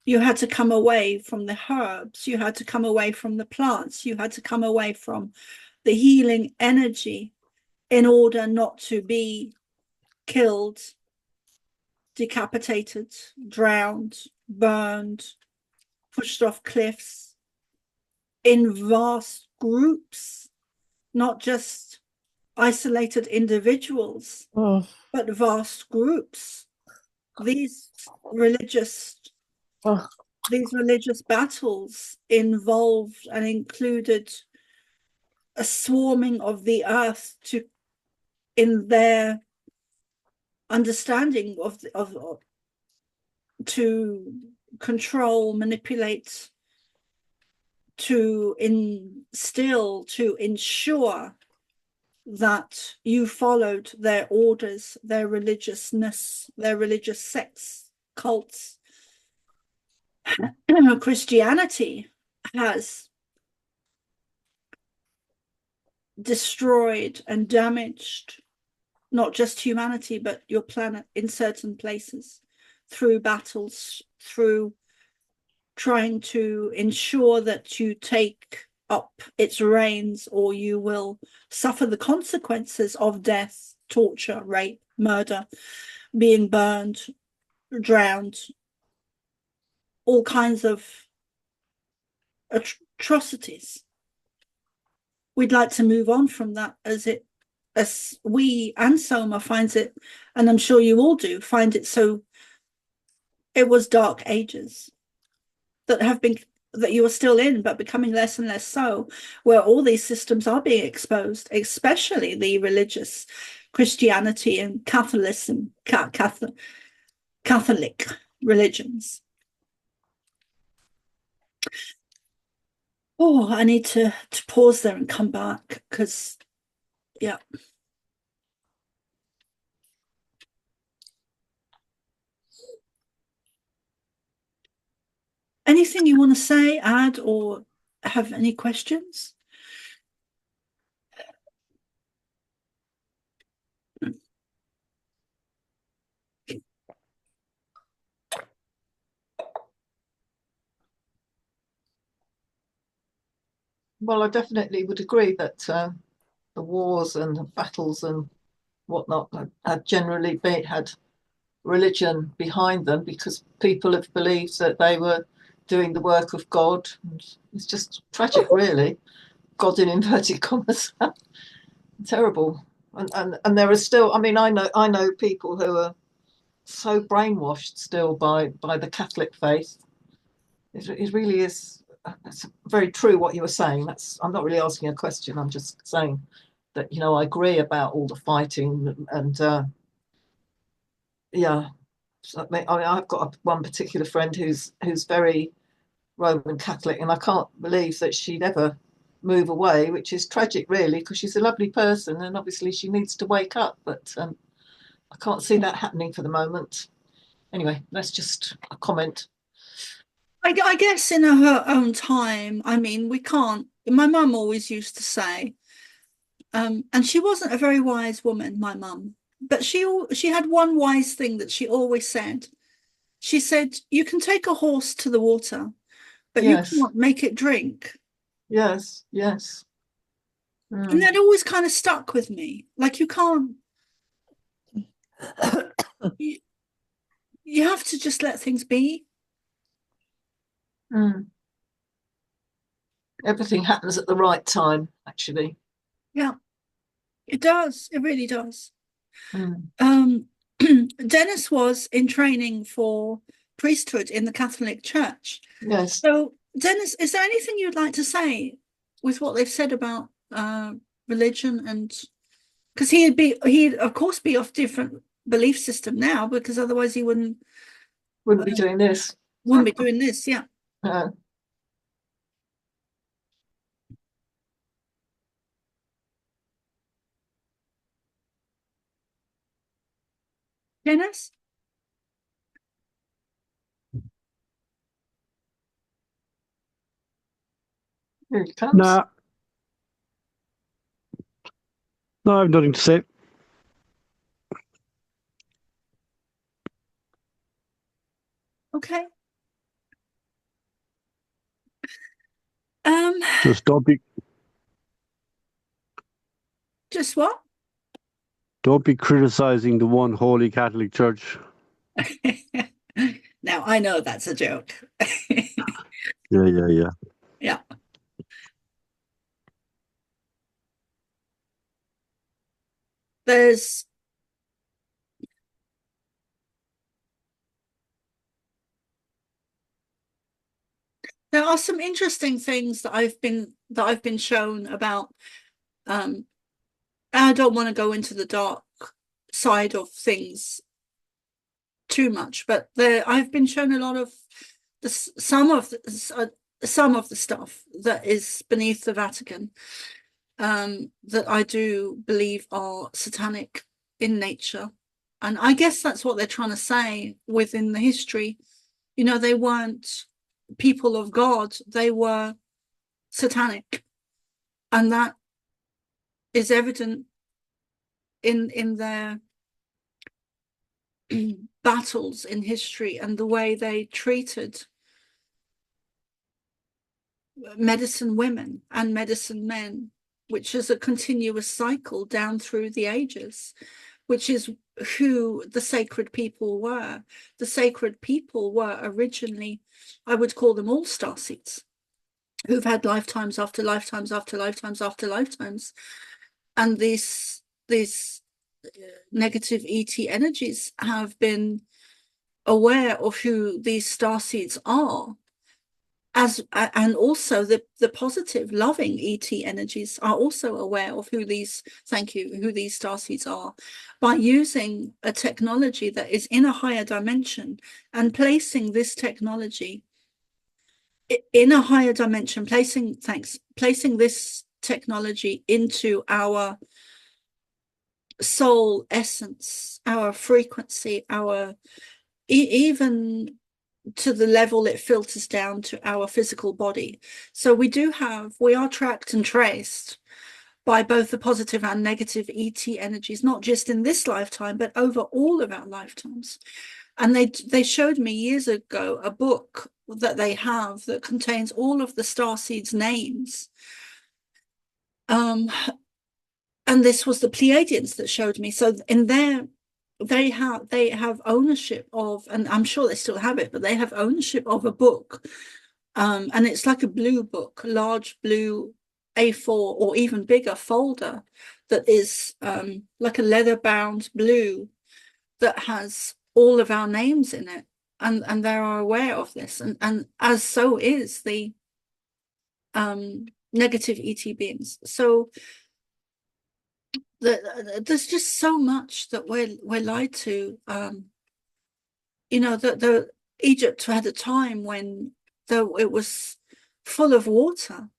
You had to come away from the herbs, you had to come away from the plants, you had to come away from the healing energy in order not to be killed, decapitated, drowned, burned, pushed off cliffs in vast groups, not just isolated individuals, but vast groups. These religious battles involved and included a swarming of the earth in their understanding of to control, manipulate, to instill, to ensure that you followed their orders, their religiousness, their religious sects, cults. Christianity has destroyed and damaged not just humanity, but your planet in certain places through battles, through trying to ensure that you take up its reins, or you will suffer the consequences of death, torture, rape, murder, being burned, drowned, all kinds of atrocities. We'd like to move on from that, as we and Soma finds it, and I'm sure you all do, find it so. It was dark ages that you are still in, but becoming less and less so, where all these systems are being exposed, especially the religious Christianity and Catholicism, Catholic religions. Oh, I need to pause there and come back, because, yeah. Anything you want to say, add, or have any questions? Well, I definitely would agree that the wars and the battles and whatnot had generally had religion behind them, because people have believed that they were doing the work of God. And it's just tragic, really. God in inverted commas. Terrible. And there are still, I mean, I know people who are so brainwashed still by the Catholic faith. It really is. It's very true what you were saying. I'm not really asking a question. I'm just saying that, I agree about all the fighting and yeah. I mean, I've got one particular friend who's very Roman Catholic, and I can't believe that she'd ever move away, which is tragic, really, because she's a lovely person and obviously she needs to wake up. But I can't see that happening for the moment. Anyway, that's just a comment. I guess in her own time, I mean, we can't. My mum always used to say, and she wasn't a very wise woman, my mum, but she had one wise thing that she always said. She said, you can take a horse to the water, but Yes. you can't make it drink. Yes. And that always kind of stuck with me. Like, you can't, you have to just let things be. Everything happens at the right time, actually. Yeah, it does. It really does. Dennis was in training for priesthood in the Catholic Church. Yes. So, Dennis, is there anything you'd like to say with what they've said about religion, and because he'd of course be of different belief system now, because otherwise he wouldn't be doing this. Wouldn't be doing this, yeah. Dennis? Here he comes. Nah. No, I have nothing to say. Okay. Just don't be Just what? Don't be criticizing the one holy Catholic Church. Now I know that's a joke. Yeah. Yeah. There are some interesting things that I've been shown about. I don't want to go into the dark side of things too much, but I've been shown a lot of some of the stuff that is beneath the Vatican, that I do believe are satanic in nature. And I guess that's what they're trying to say within the history. You know, they weren't people of God, they were satanic. And that is evident in their battles in history and the way they treated medicine women and medicine men, which is a continuous cycle down through the ages, which is who the sacred people were. The sacred people were originally, I would call them all starseeds, who've had lifetimes after lifetimes after lifetimes after lifetimes. And these negative ET energies have been aware of who these starseeds are, and also the positive loving ET energies are also aware of who these starseeds are, by using a technology that is in a higher dimension and placing this technology in a higher dimension, placing this technology into our soul essence, our frequency, our even to the level it filters down to our physical body. So we are tracked and traced by both the positive and negative ET energies, not just in this lifetime, but over all of our lifetimes. And they showed me years ago a book that they have that contains all of the starseeds' names. And this was the Pleiadians that showed me. So in there, they have ownership of, and I'm sure they still have it, but they have ownership of a book. And it's like a blue book, large blue A4 or even bigger folder that is like a leather-bound blue that has all of our names in it. And they are aware of this. And as so is the negative ET beings. So there's just so much that we're lied to. You know, the Egypt had a time when it was full of water.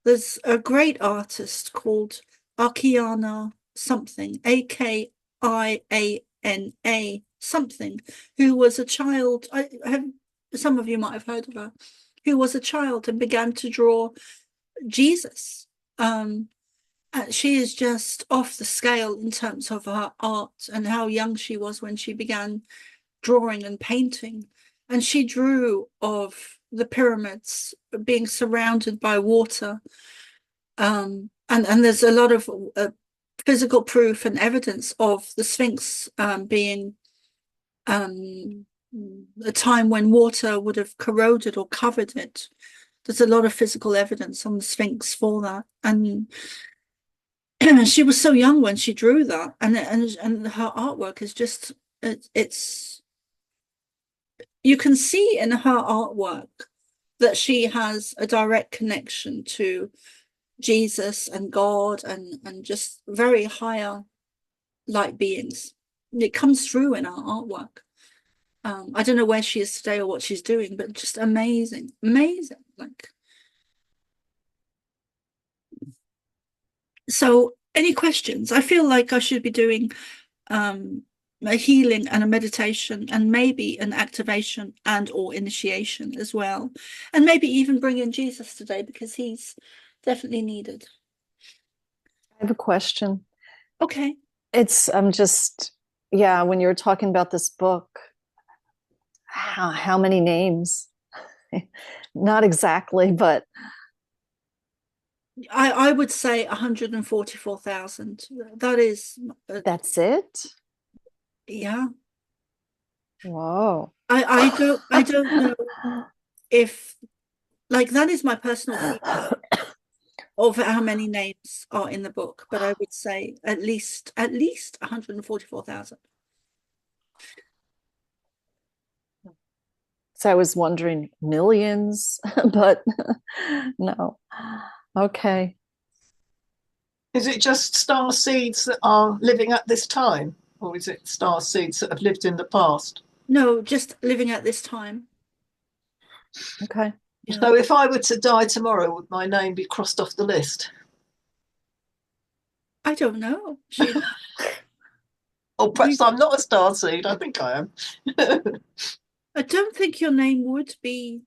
There's a great artist called Akiana something, Akiana something, who was a child. Some of you might have heard of her, who was a child and began to draw Jesus. She is just off the scale in terms of her art and how young she was when she began drawing and painting. And she drew of the pyramids being surrounded by water. And there's a lot of physical proof and evidence of the Sphinx being a time when water would have corroded or covered it. There's a lot of physical evidence on the Sphinx for that. And she was so young when she drew that, and her artwork is just it's you can see in her artwork that she has a direct connection to Jesus and God and just very higher light beings. It comes through in our artwork. I don't know where she is today or what she's doing, but just amazing, amazing. Like, so any questions? I feel like I should be doing a healing and a meditation and maybe an activation and or initiation as well, and maybe even bring in Jesus today because he's definitely needed. I have a question. Okay. I'm just, yeah, when you were talking about this book, how many names? Not exactly, but I would say 144,000. That is that's it? yeah. Whoa. I don't know if, like, that is my personal feeling of how many names are in the book, but I would say at least 144,000. So I was wondering millions, but no. Okay. Is it just starseeds that are living at this time, or is it starseeds that have lived in the past? No, just living at this time. Okay. Yeah. So if I were to die tomorrow, would my name be crossed off the list? I don't know. Or perhaps I'm not a starseed. I think I am. I don't think your name would be.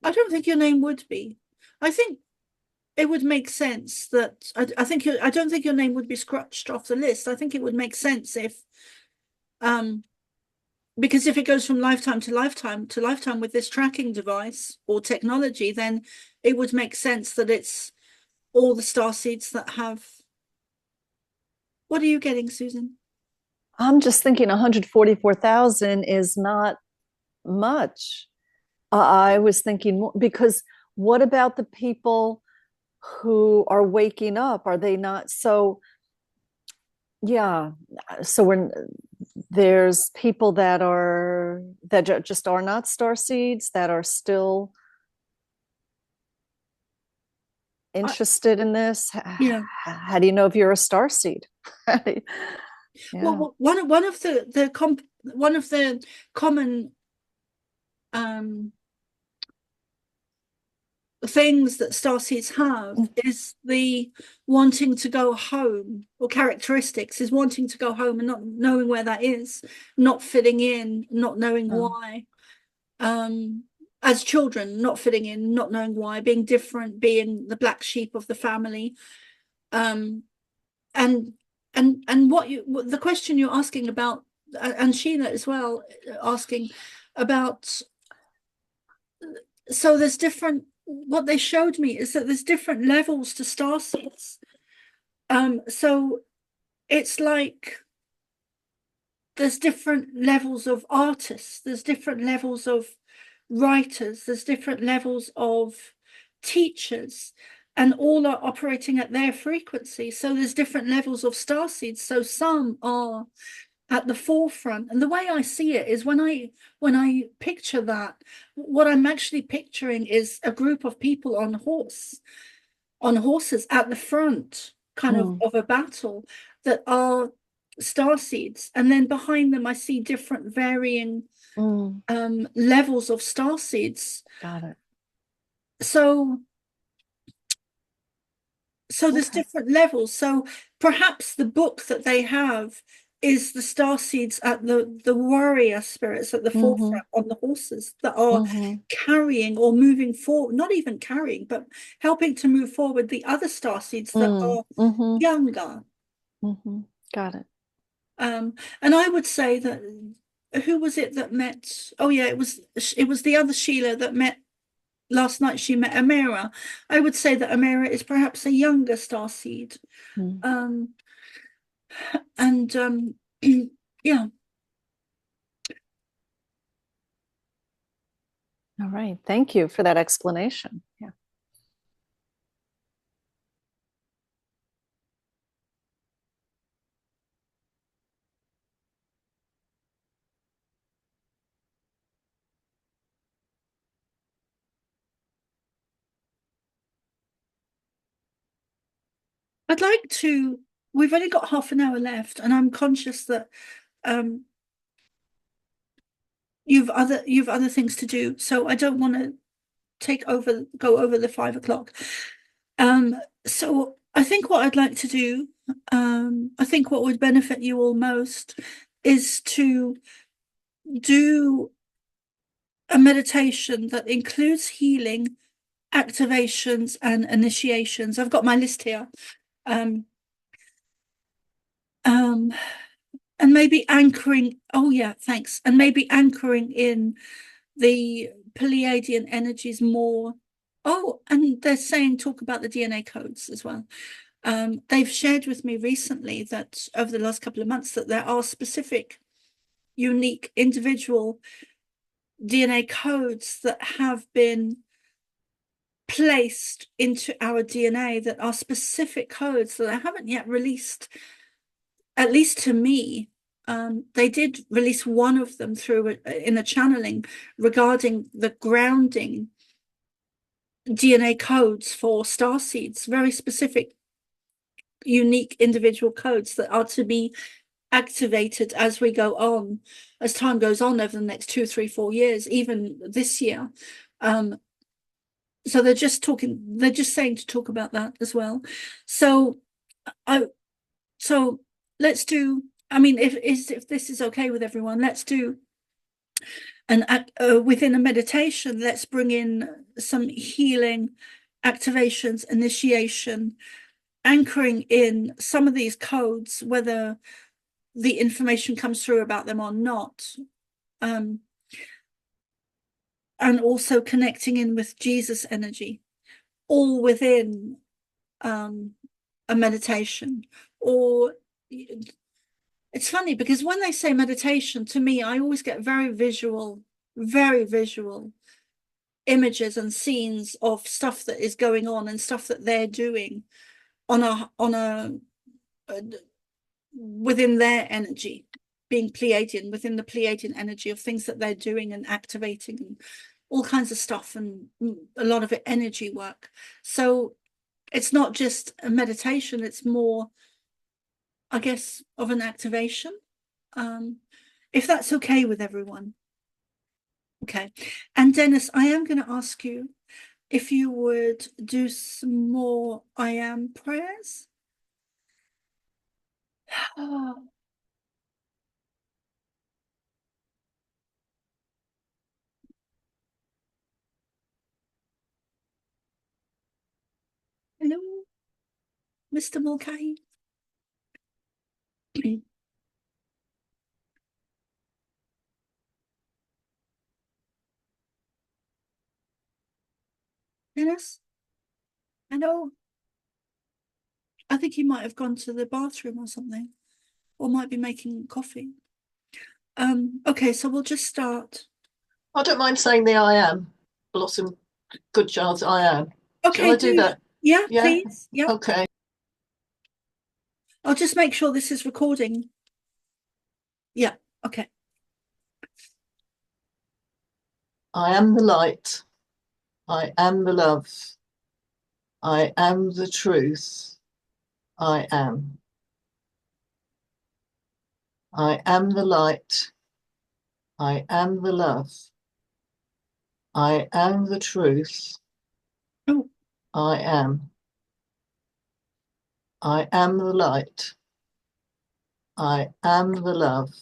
I don't think your name would be. I think it would make sense that I don't think your name would be scratched off the list. I think it would make sense if because if it goes from lifetime to lifetime to lifetime with this tracking device or technology, then it would make sense that it's all the starseeds that have. What are you getting, Susan? I'm just thinking 144,000 is not much. I was thinking more, because what about the people who are waking up? Are they not? So, yeah. So there's people that just are not starseeds, that are still interested in this. Yeah. How do you know if you're a starseed? Yeah. Well, one of the common things that starseeds have is the wanting to go home, or characteristics is wanting to go home and not knowing where that is, not fitting in, not knowing why. As children, not fitting in, not knowing why, being different, being the black sheep of the family. And what the question you're asking about, and Sheila as well, asking about, so there's different, what they showed me is that there's different levels to starseeds. So it's like there's different levels of artists, there's different levels of writers, there's different levels of teachers, and all are operating at their frequency. So there's different levels of starseeds. So some are at the forefront, and the way I see it is when I picture that, what I'm actually picturing is a group of people on horses at the front, kind of a battle, that are starseeds, and then behind them I see different varying levels of starseeds. Got it. So there's different levels. So perhaps the book that they have is the starseeds at the warrior spirits at the forefront on the horses that are carrying or moving forward, not even carrying, but helping to move forward the other starseeds that are younger. Got it. And I would say that, who was it that met? Oh yeah, it was the other Sheila that met last night. She met Amira. I would say that Amira is perhaps a younger starseed. Yeah. All right. Thank you for that explanation. Yeah. I'd like to, we've only got half an hour left, and I'm conscious that you've other things to do, so I don't want to go over the 5 o'clock. So I think what I'd like to do, I think what would benefit you all most is to do a meditation that includes healing, activations, and initiations. I've got my list here. And maybe anchoring, oh yeah, thanks. And maybe anchoring in the Pleiadian energies more. Oh, and they're saying talk about the DNA codes as well. They've shared with me recently that over the last couple of months that there are specific, unique, individual DNA codes that have been placed into our DNA that are specific codes that I haven't yet released, at least to me. They did release one of them through in a channeling regarding the grounding DNA codes for starseeds, very specific, unique individual codes that are to be activated as we go on, as time goes on over the next 2, 3, 4 years, even this year. So they're just saying to talk about that as well. So let's do, I mean, if this is okay with everyone, let's do within a meditation, let's bring in some healing, activations, initiation, anchoring in some of these codes, whether the information comes through about them or not, and also connecting in with Jesus energy, all within a meditation. Or it's funny because when they say meditation, to me, I always get very visual images and scenes of stuff that is going on and stuff that they're doing on a within their energy, being Pleiadian, within the Pleiadian energy of things that they're doing and activating and all kinds of stuff, and a lot of it energy work. So it's not just a meditation, it's more, I guess, of an activation, if that's okay with everyone. Okay. And Dennis, I am going to ask you if you would do some more I am prayers. Hello, Mr. Mulcahy. Dennis? Hello? I think he might have gone to the bathroom or something, or might be making coffee. Okay, so we'll just start. I don't mind saying the I am. Blossom Goodchild's I am. Okay, Shall I do that? Yeah, Yeah? please. Yeah. Okay. I'll just make sure this is recording. Yeah, okay. I am the light. I am the love. I am the truth. I am. I am the light. I am the love. I am the truth. Oh. I am. I am the light. I am the love.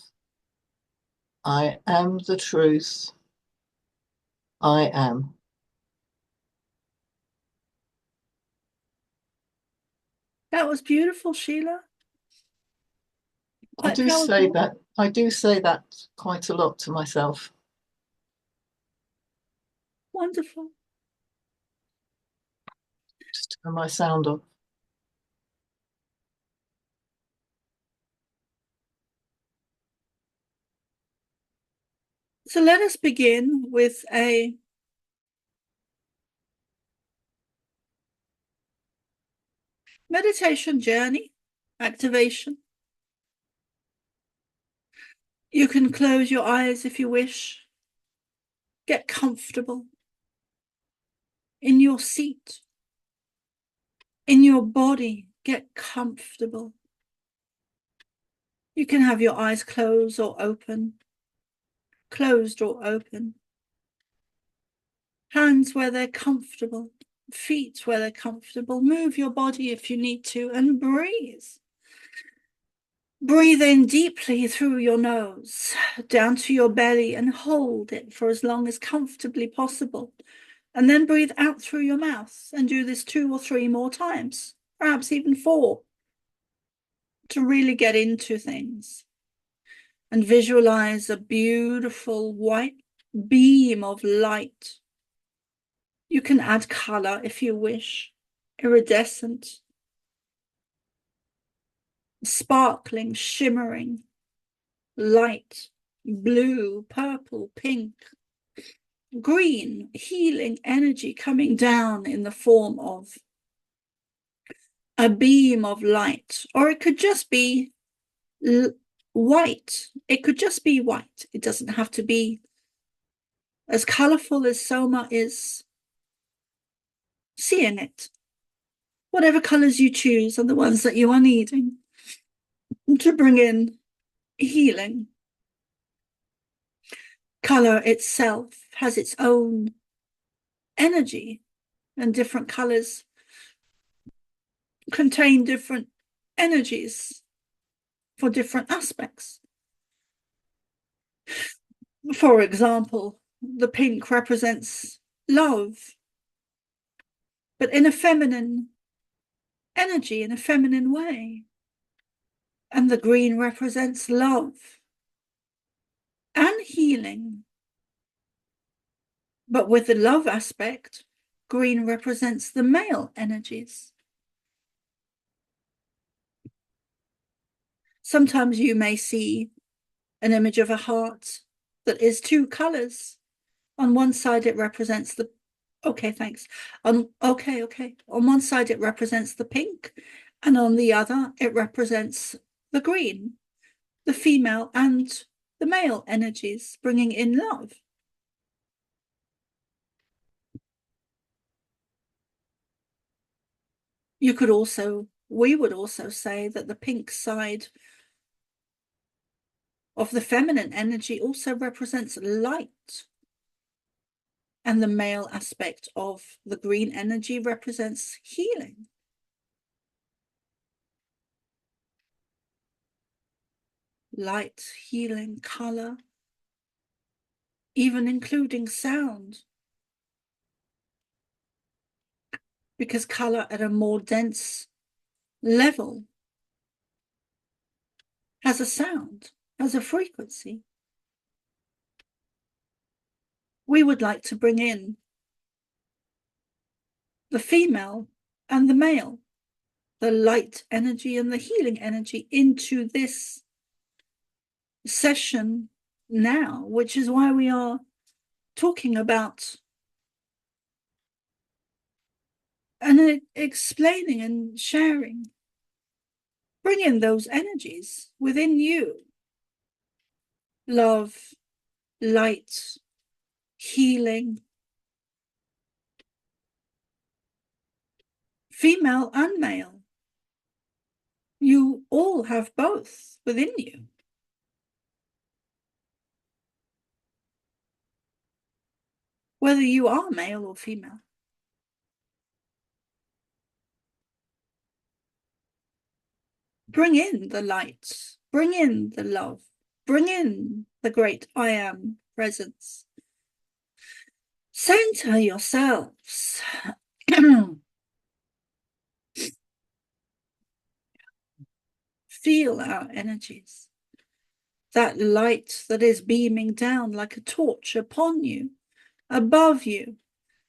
I am the truth. I am. That was beautiful, Sheila. I do say that. I do say that quite a lot to myself. Wonderful. Just turn my sound off. So let us begin with a meditation journey, activation. You can close your eyes if you wish. Get comfortable in your seat, in your body, get comfortable. You can have your eyes closed or open, closed or open. Hands where they're comfortable, feet where they're comfortable. Move your body if you need to, and breathe. Breathe in deeply through your nose, down to your belly, and hold it for as long as comfortably possible. And then breathe out through your mouth, and do this 2 or 3 more times, perhaps even 4, to really get into things. And visualize a beautiful white beam of light. You can add color if you wish, iridescent, sparkling, shimmering, light, blue, purple, pink, green, healing energy coming down in the form of a beam of light. Or it could just be white. It could just be white. It doesn't have to be as colorful as Soma is seeing it. Whatever colors you choose are the ones that you are needing to bring in healing. Color itself has its own energy, and different colors contain different energies for different aspects. For example, the pink represents love, but in a feminine energy, in a feminine way. And the green represents love and healing. But with the love aspect, green represents the male energies. Sometimes you may see an image of a heart that is 2 colors. On one side, it represents the, okay, thanks. Okay. On one side, it represents the pink, and on the other, it represents the green, the female and the male energies, bringing in love. You could also, we would also say that the pink side of the feminine energy also represents light. And the male aspect of the green energy represents healing. Light, healing, color, even including sound. Because color at a more dense level has a sound, has a frequency. We would like to bring in the female and the male, the light energy and the healing energy into this session now, which is why we are talking about and explaining and sharing. Bring in those energies within you. Love, light, healing, female and male. You all have both within you. Whether you are male or female. Bring in the light, bring in the love, bring in the great I am presence. Center yourselves. Feel our energies. That light that is beaming down like a torch upon you, above you.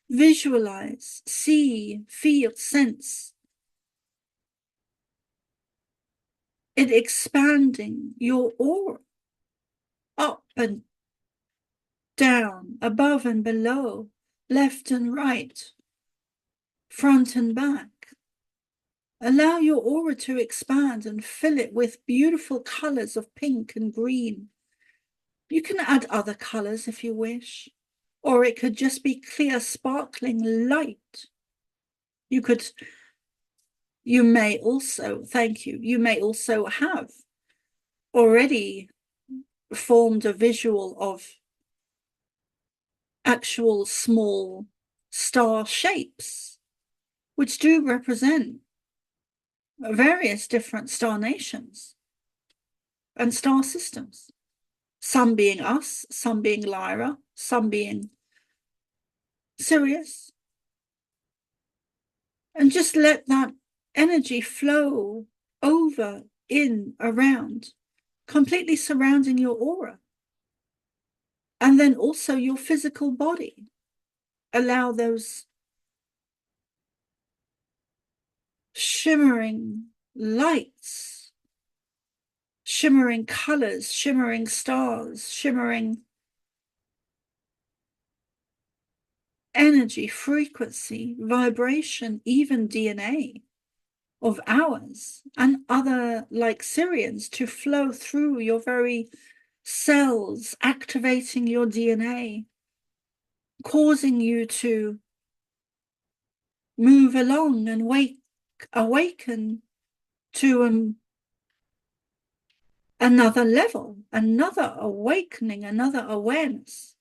Visualize, see, feel, sense. It expanding your aura, up and down, above and below, left and right, front and back. Allow your aura to expand and fill it with beautiful colors of pink and green. You can add other colors if you wish, or it could just be clear, sparkling light. You could You may also, thank you, you may also have already formed a visual of actual small star shapes, which do represent various different star nations and star systems. Some being us, some being Lyra, some being Sirius. And just let that energy flow over, in, around, completely surrounding your aura. And then also your physical body. Allow those shimmering lights, shimmering colors, shimmering stars, shimmering energy, frequency, vibration, even DNA of ours and other like Syrians to flow through your very cells, activating your DNA, causing you to move along and awaken to another level, another awakening, another awareness,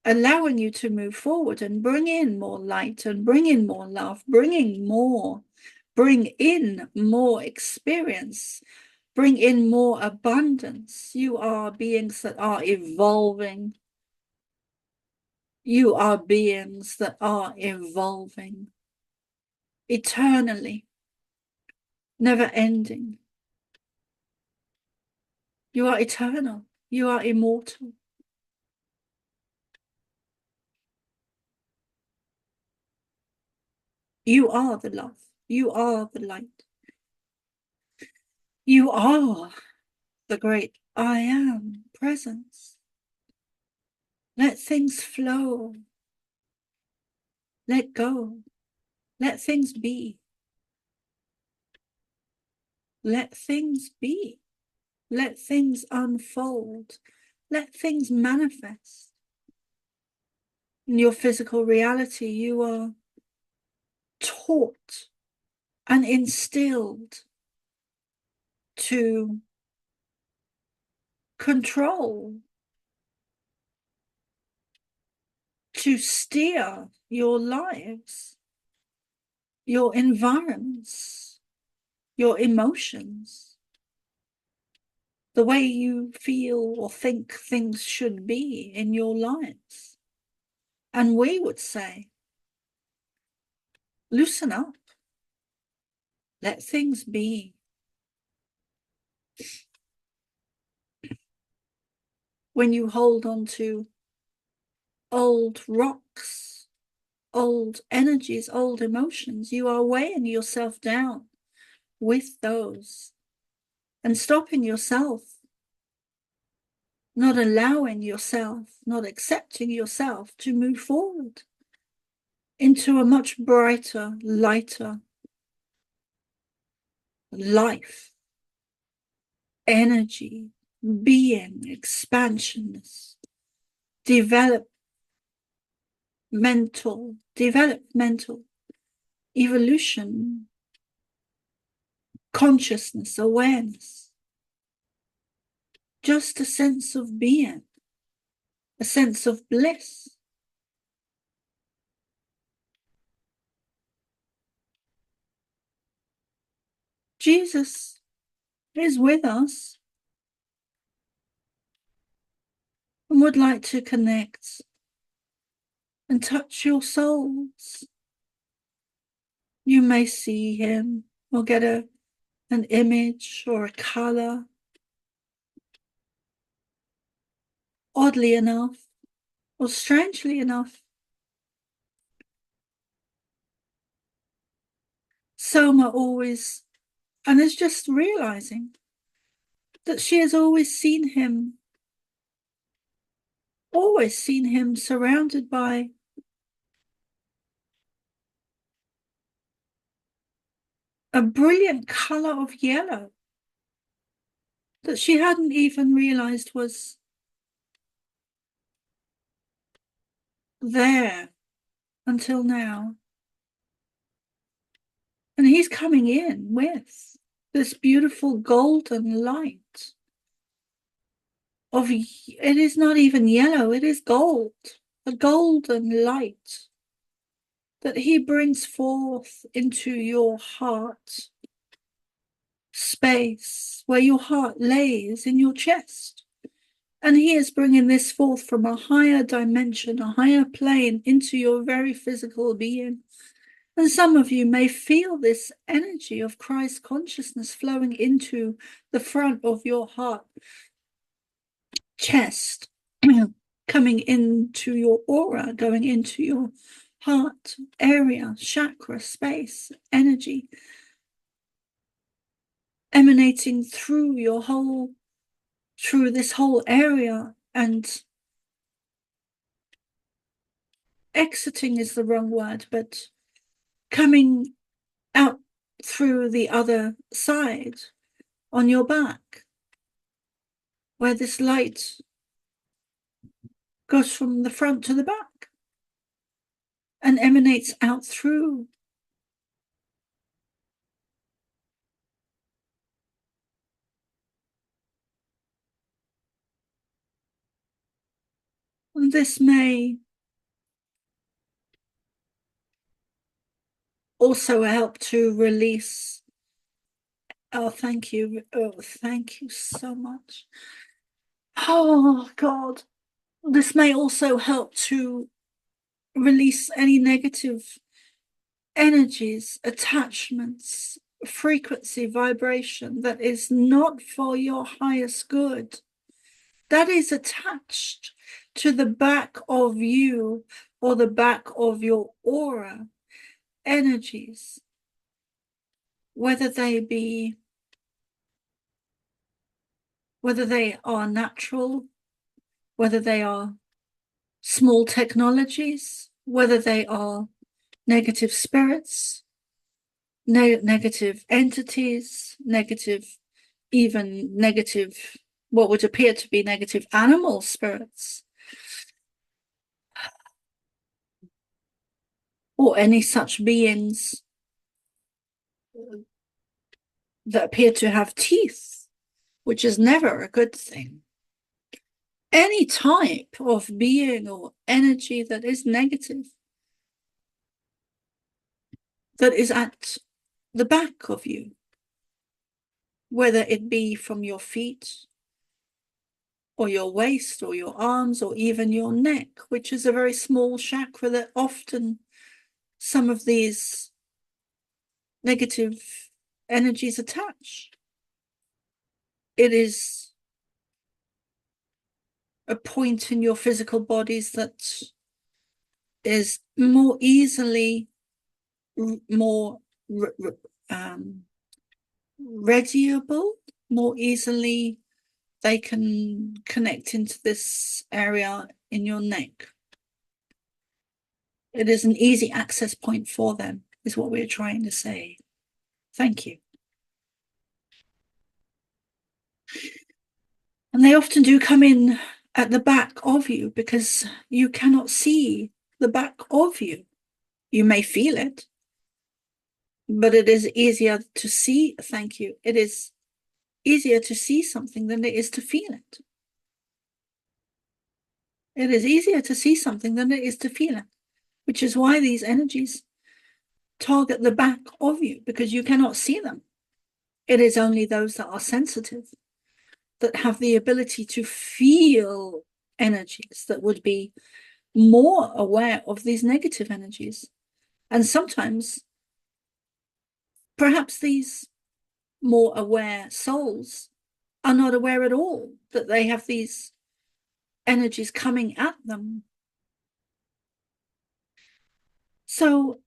allowing you to move forward and bring in more light and bring in more love, bring in more experience, bring in more abundance. You are beings that are evolving. You are beings that are evolving eternally, never ending. You are eternal. You are immortal. You are the love. You are the light. You are the great I am presence. Let things flow. Let go. Let things be. Let things be. Let things unfold. Let things manifest. In your physical reality, you are taught and instilled to control, to steer your lives, your environments, your emotions, the way you feel or think things should be in your lives. And we would say, loosen up, let things be. When you hold on to old rocks, old energies, old emotions, you are weighing yourself down with those and stopping yourself, not allowing yourself, not accepting yourself to move forward into a much brighter, lighter life, energy, being, expansionness, developmental, evolution, consciousness, awareness, just a sense of being, a sense of bliss. Jesus is with us and would like to connect and touch your souls. You may see him or get an image or a color. Oddly enough, or strangely enough, Soma always, and is just realizing that she has always seen him surrounded by a brilliant color of yellow that she hadn't even realized was there until now. And he's coming in with this beautiful golden light of, it is not even yellow, it is gold, a golden light that he brings forth into your heart space, where your heart lays in your chest. And he is bringing this forth from a higher dimension, a higher plane, into your very physical being. And some of you may feel this energy of Christ consciousness flowing into the front of your heart, chest, coming into your aura, going into your heart area, chakra, space, energy, emanating through your whole, through this whole area, and exiting is the wrong word, but coming out through the other side on your back, where this light goes from the front to the back and emanates out through. And this may also help to release. Oh, thank you. Oh, thank you so much. Oh, God. This may also help to release any negative energies, attachments, frequency, vibration that is not for your highest good. That is attached to the back of you or the back of your aura energies, whether they are natural, whether they are small technologies, whether they are negative spirits, negative entities, even negative, what would appear to be negative animal spirits, or any such beings that appear to have teeth, which is never a good thing. Any type of being or energy that is negative, that is at the back of you, whether it be from your feet or your waist or your arms or even your neck, which is a very small chakra that often some of these negative energies attach. It is a point in your physical bodies that is more easily, more radiable, more easily they can connect into this area in your neck. It is an easy access point for them, is what we're trying to say. Thank you. And they often do come in at the back of you because you cannot see the back of you. You may feel it, but it is easier to see. Thank you. It is easier to see something than it is to feel it. It is easier to see something than it is to feel it, which is why these energies target the back of you, because you cannot see them. It is only those that are sensitive that have the ability to feel energies, that would be more aware of these negative energies. And sometimes, perhaps these more aware souls are not aware at all that they have these energies coming at them. So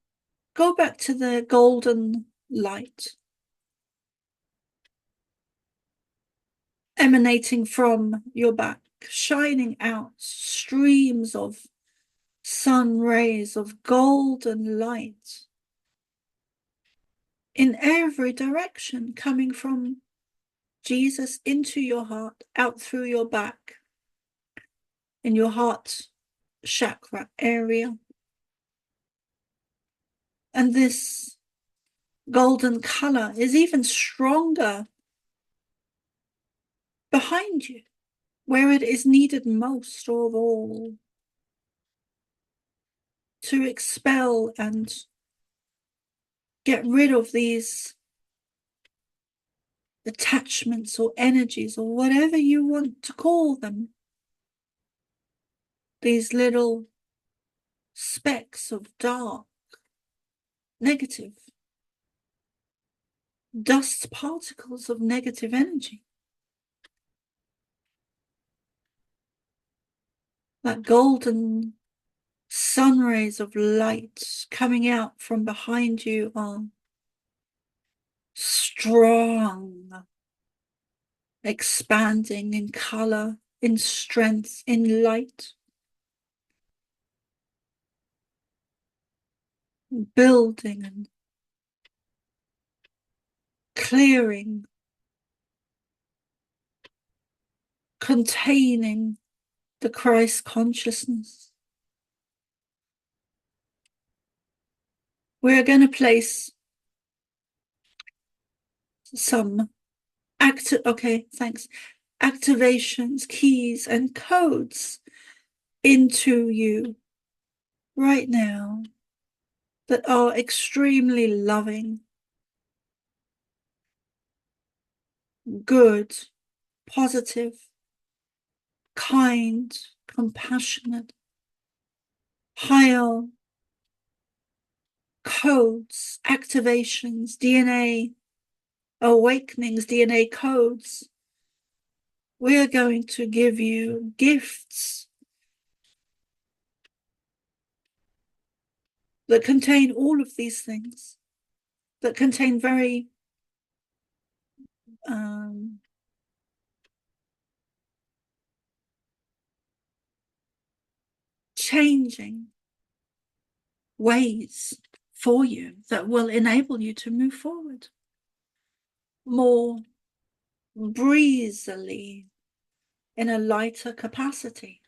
go back to the golden light emanating from your back, shining out streams of sun rays of golden light in every direction, coming from Jesus into your heart, out through your back, in your heart chakra area. And this golden color is even stronger behind you, where it is needed most of all, to expel and get rid of these attachments or energies or whatever you want to call them. These little specks of dark, negative, dust particles of negative energy. That golden sun rays of light coming out from behind you are strong, expanding in color, in strength, in light, building and clearing, containing the Christ consciousness. We're going to place some activations, keys, and codes into you right now that are extremely loving, good, positive, kind, compassionate, higher codes, activations, DNA awakenings, DNA codes. We are going to give you gifts that contain all of these things, that contain very changing ways for you that will enable you to move forward more breezily in a lighter capacity.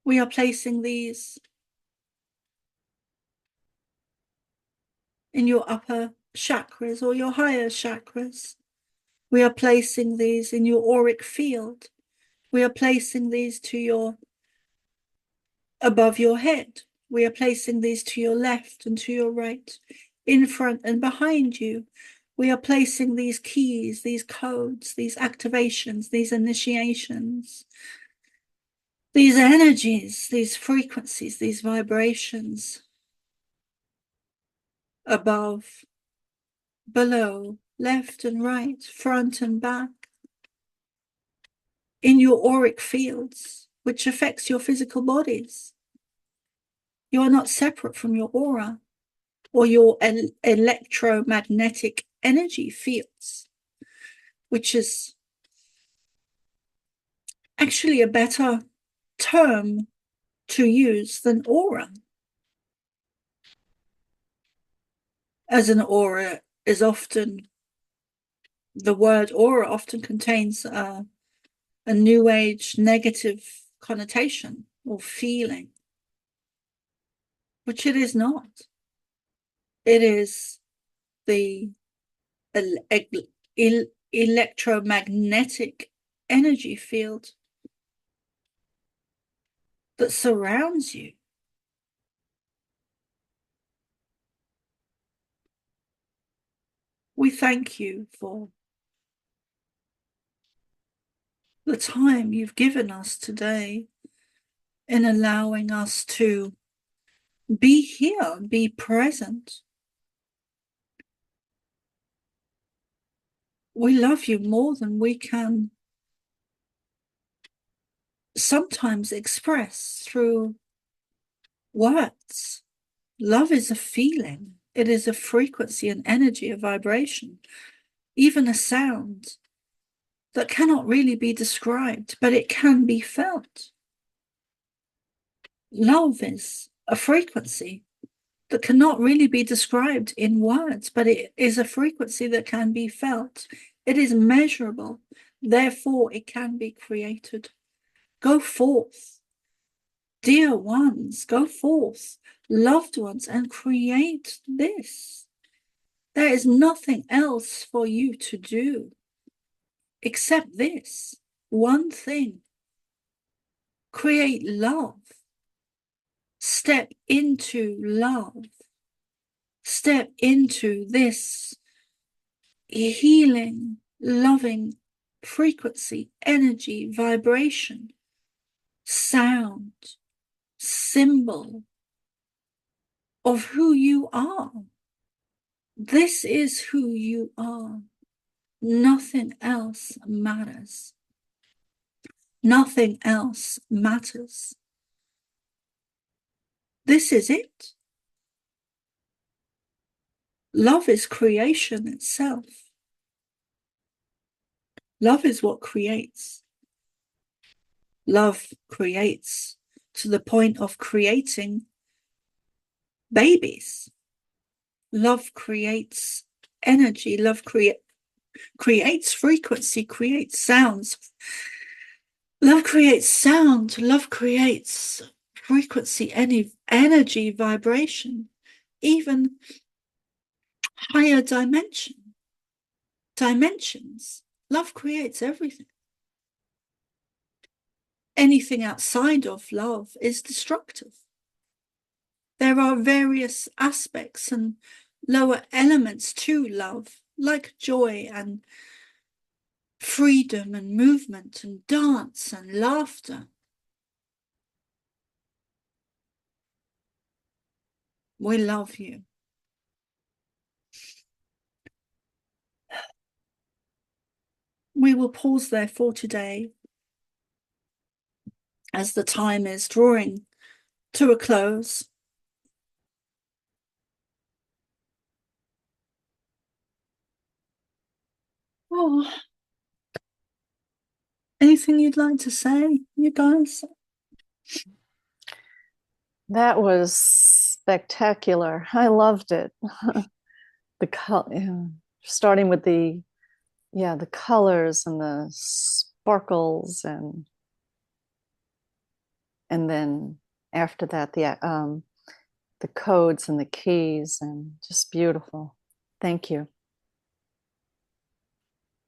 We are placing these in your upper chakras or your higher chakras. We are placing these in your auric field. We are placing these to your above your head. We are placing these to your left and to your right, in front and behind you. We are placing these keys, these codes, these activations, these initiations, these energies, these frequencies, these vibrations above, below, left and right, front and back, in your auric fields, which affects your physical bodies. You are not separate from your aura or your electromagnetic energy fields, which is actually a better term to use than aura, as an aura is often, the word aura often contains a new age negative connotation or feeling, which it is not. It is the electromagnetic energy field that surrounds you. We thank you for the time you've given us today in allowing us to be here, be present. We love you more than we can sometimes express through words. Love is a feeling. It is a frequency, an energy, a vibration, even a sound that cannot really be described, but it can be felt. Love is a frequency that cannot really be described in words, but it is a frequency that can be felt. It is measurable, therefore it can be created. Go forth Dear ones, go forth, loved ones, and create this. There is nothing else for you to do except this one thing. Create love. Step into love. Step into this healing, loving frequency, energy, vibration, sound, symbol of who you are. This is who you are. Nothing else matters. Nothing else matters. This is it. Love is creation itself. Love is what creates. Love creates to the point of creating babies. Love creates energy. Love creates frequency, creates sounds. Love creates sound. Love creates frequency, energy, vibration, even higher dimensions. Love creates everything. Anything outside of love is destructive. There are various aspects and lower elements to love, like joy and freedom and movement and dance and laughter. We love you. We will pause there for today as the time is drawing to a close. Oh, anything you'd like to say, you guys? That was spectacular. I loved it. The starting with the colors and the sparkles, and then after that the codes and the keys, and just beautiful. Thank you.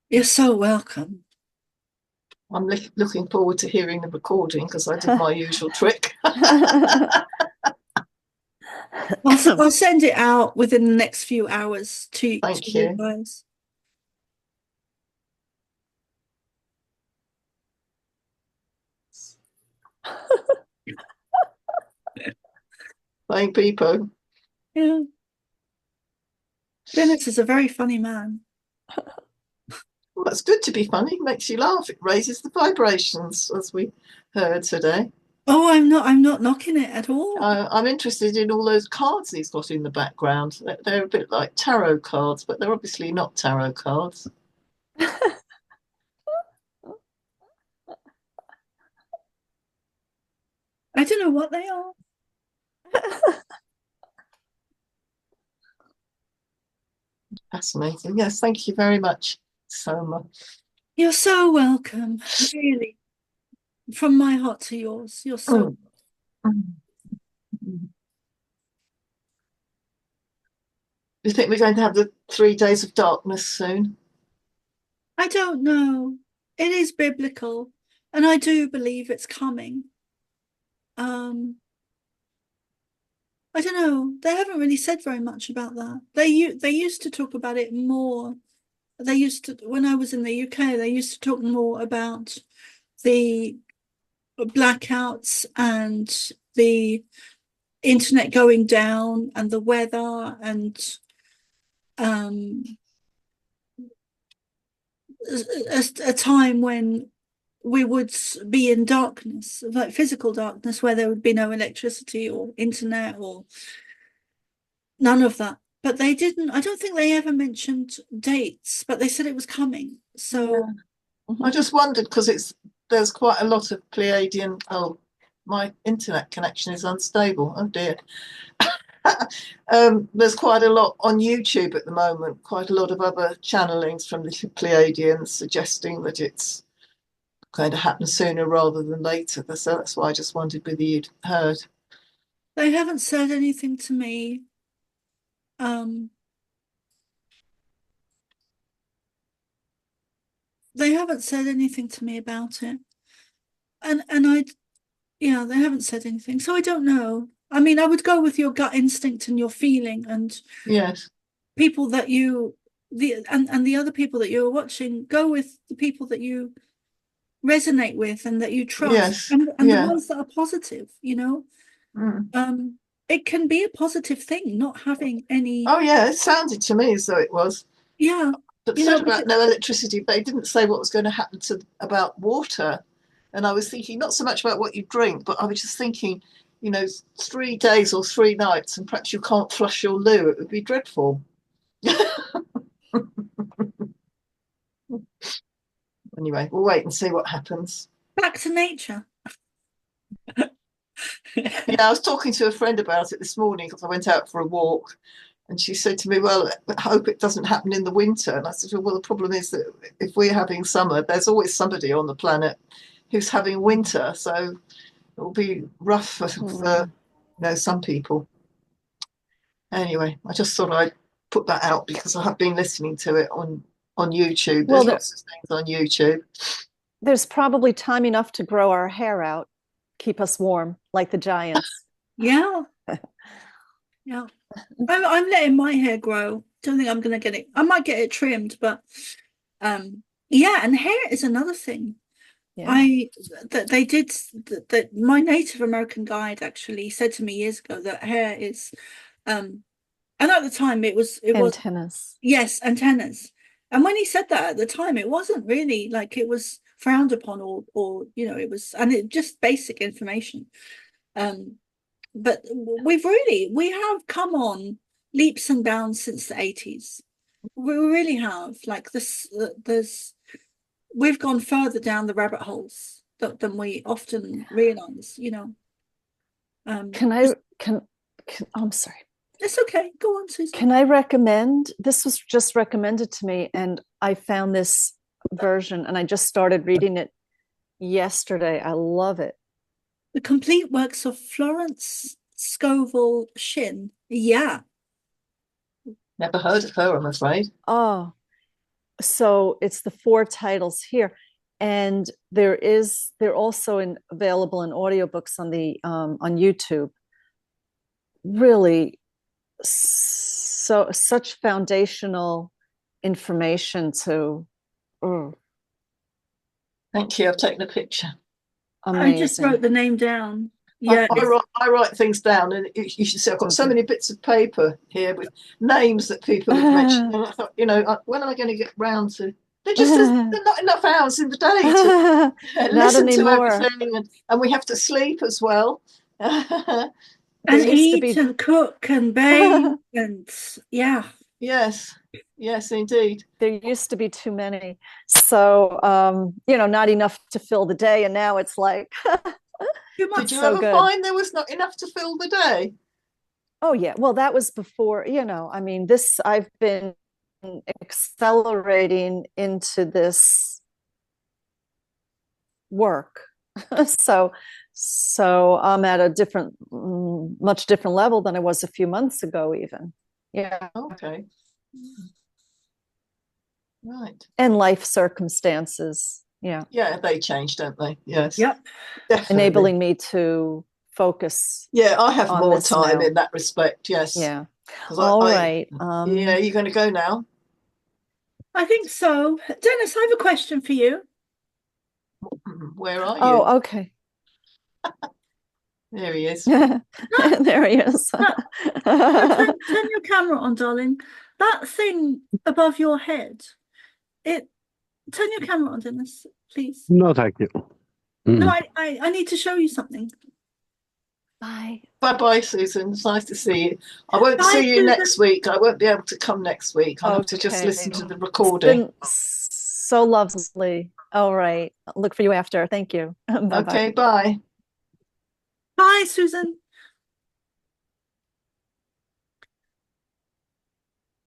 You're so welcome. I'm looking forward to hearing the recording because I did my usual trick. I'll send it out within the next few hours to you guys. Playing people. Yeah. Dennis is a very funny man. Well, that's good to be funny. It makes you laugh. It raises the vibrations, as we heard today. Oh, I'm not knocking it at all. I'm interested in all those cards he's got in the background. They're a bit like tarot cards, but they're obviously not tarot cards. I don't know what they are. Fascinating. Yes, thank you very much, Soma. You're so welcome. Really. From my heart to yours. You're so welcome. Do you think we're going to have the 3 days of darkness soon? I don't know. It is biblical, and I do believe it's coming. I don't know. They haven't really said very much about that. They used to talk about it more. They used to, when I was in the UK, they used to talk more about the blackouts and the internet going down and the weather and a time when we would be in darkness, like physical darkness, where there would be no electricity or internet or none of that. But they didn't, I don't think they ever mentioned dates, but they said it was coming. So I just wondered because there's quite a lot of Pleiadian. Oh, my internet connection is unstable. Oh dear. There's quite a lot on YouTube at the moment, quite a lot of other channelings from the Pleiadians suggesting that it's going to happen sooner rather than later. So that's why I just wondered whether you'd heard. They haven't said anything to me. They haven't said anything to me about it. And yeah, they haven't said anything. So I don't know. I mean, I would go with your gut instinct and your feeling, and Yes. people that you and the other people that you're watching, go with the people that you resonate with and that you trust. Yes. And Yeah. the ones that are positive, you know. Mm. It can be a positive thing, not having any. Oh yeah, it sounded to me as though it was. Yeah. But You said know, about no electricity, but they didn't say what was going to happen about water. And I was thinking not so much about what you drink, but I was just thinking, you know, 3 days or 3 nights, and perhaps you can't flush your loo. It would be dreadful. Anyway, we'll wait and see what happens. back to nature. Yeah, I was talking to a friend about it this morning because I went out for a walk, and she said to me, well, I hope it doesn't happen in the winter. And I said, well, the problem is that if we're having summer, there's always somebody on the planet who's having winter. So it will be rough for you know, some people. Anyway, I just thought I'd put that out because I have been listening to it on YouTube. There's lots of things on YouTube. There's probably time enough to grow our hair out, keep us warm like the giants. Yeah. Yeah. I'm letting my hair grow. Don't think I'm gonna get it. I might get it trimmed, but yeah, and hair is another thing. Yeah. That my Native American guide actually said to me years ago that hair is and at the time it was Antennas. Yes, antennas. And when he said that at the time, it wasn't really like it was frowned upon or you know, it was, and it just basic information. But we have come on leaps and bounds since the 80s. We really have. Like we've gone further down the rabbit holes than we often realize, you know. I'm sorry. It's okay. Go on, Susan. Can I recommend? This was just recommended to me, and I found this version, and I just started reading it yesterday. I love it. The complete works of Florence Scovel Shinn. Yeah. Never heard of her, I'm afraid. Oh, so it's the 4 titles here, and they're also available in audiobooks on YouTube. Really, such foundational information to. Thank you. I've taken a picture. Amazing. I just wrote the name down. Yeah, I write things down, and you should see I've got so many bits of paper here with names that people have mentioned. And I thought, you know, when am I going to get round to? There's not enough hours in the day to listen to everything, and we have to sleep as well. And eat and cook and bathe and yeah. Yes, indeed. There used to be too many. So, you know, not enough to fill the day. And now it's like, too much. Did you ever find there was not enough to fill the day? Oh, yeah. Well, that was before, you know, I mean, I've been accelerating into this work. So I'm at a much different level than I was a few months ago, even. Yeah. Okay. Right. And life circumstances. Yeah. Yeah, they change, don't they? Yes. Yep. Definitely. Enabling me to focus. Yeah, I have more time now. In that respect. Yes. Yeah. All right. Yeah, you're going to go now? I think so. Dennis, I have a question for you. Where are you? Oh, okay. There he is. There he is. Turn your camera on, darling. That thing above your head. Turn your camera on, Dennis, please. No, thank you. No, I need to show you something. Bye. Bye, Susan. It's nice to see you. I won't see you Susan. next week. I won't be able to come next week. I'll have to just listen to the recording. It's been so lovely. All right. I'll look for you after. Thank you. Bye-bye. Okay, bye. Bye, Susan.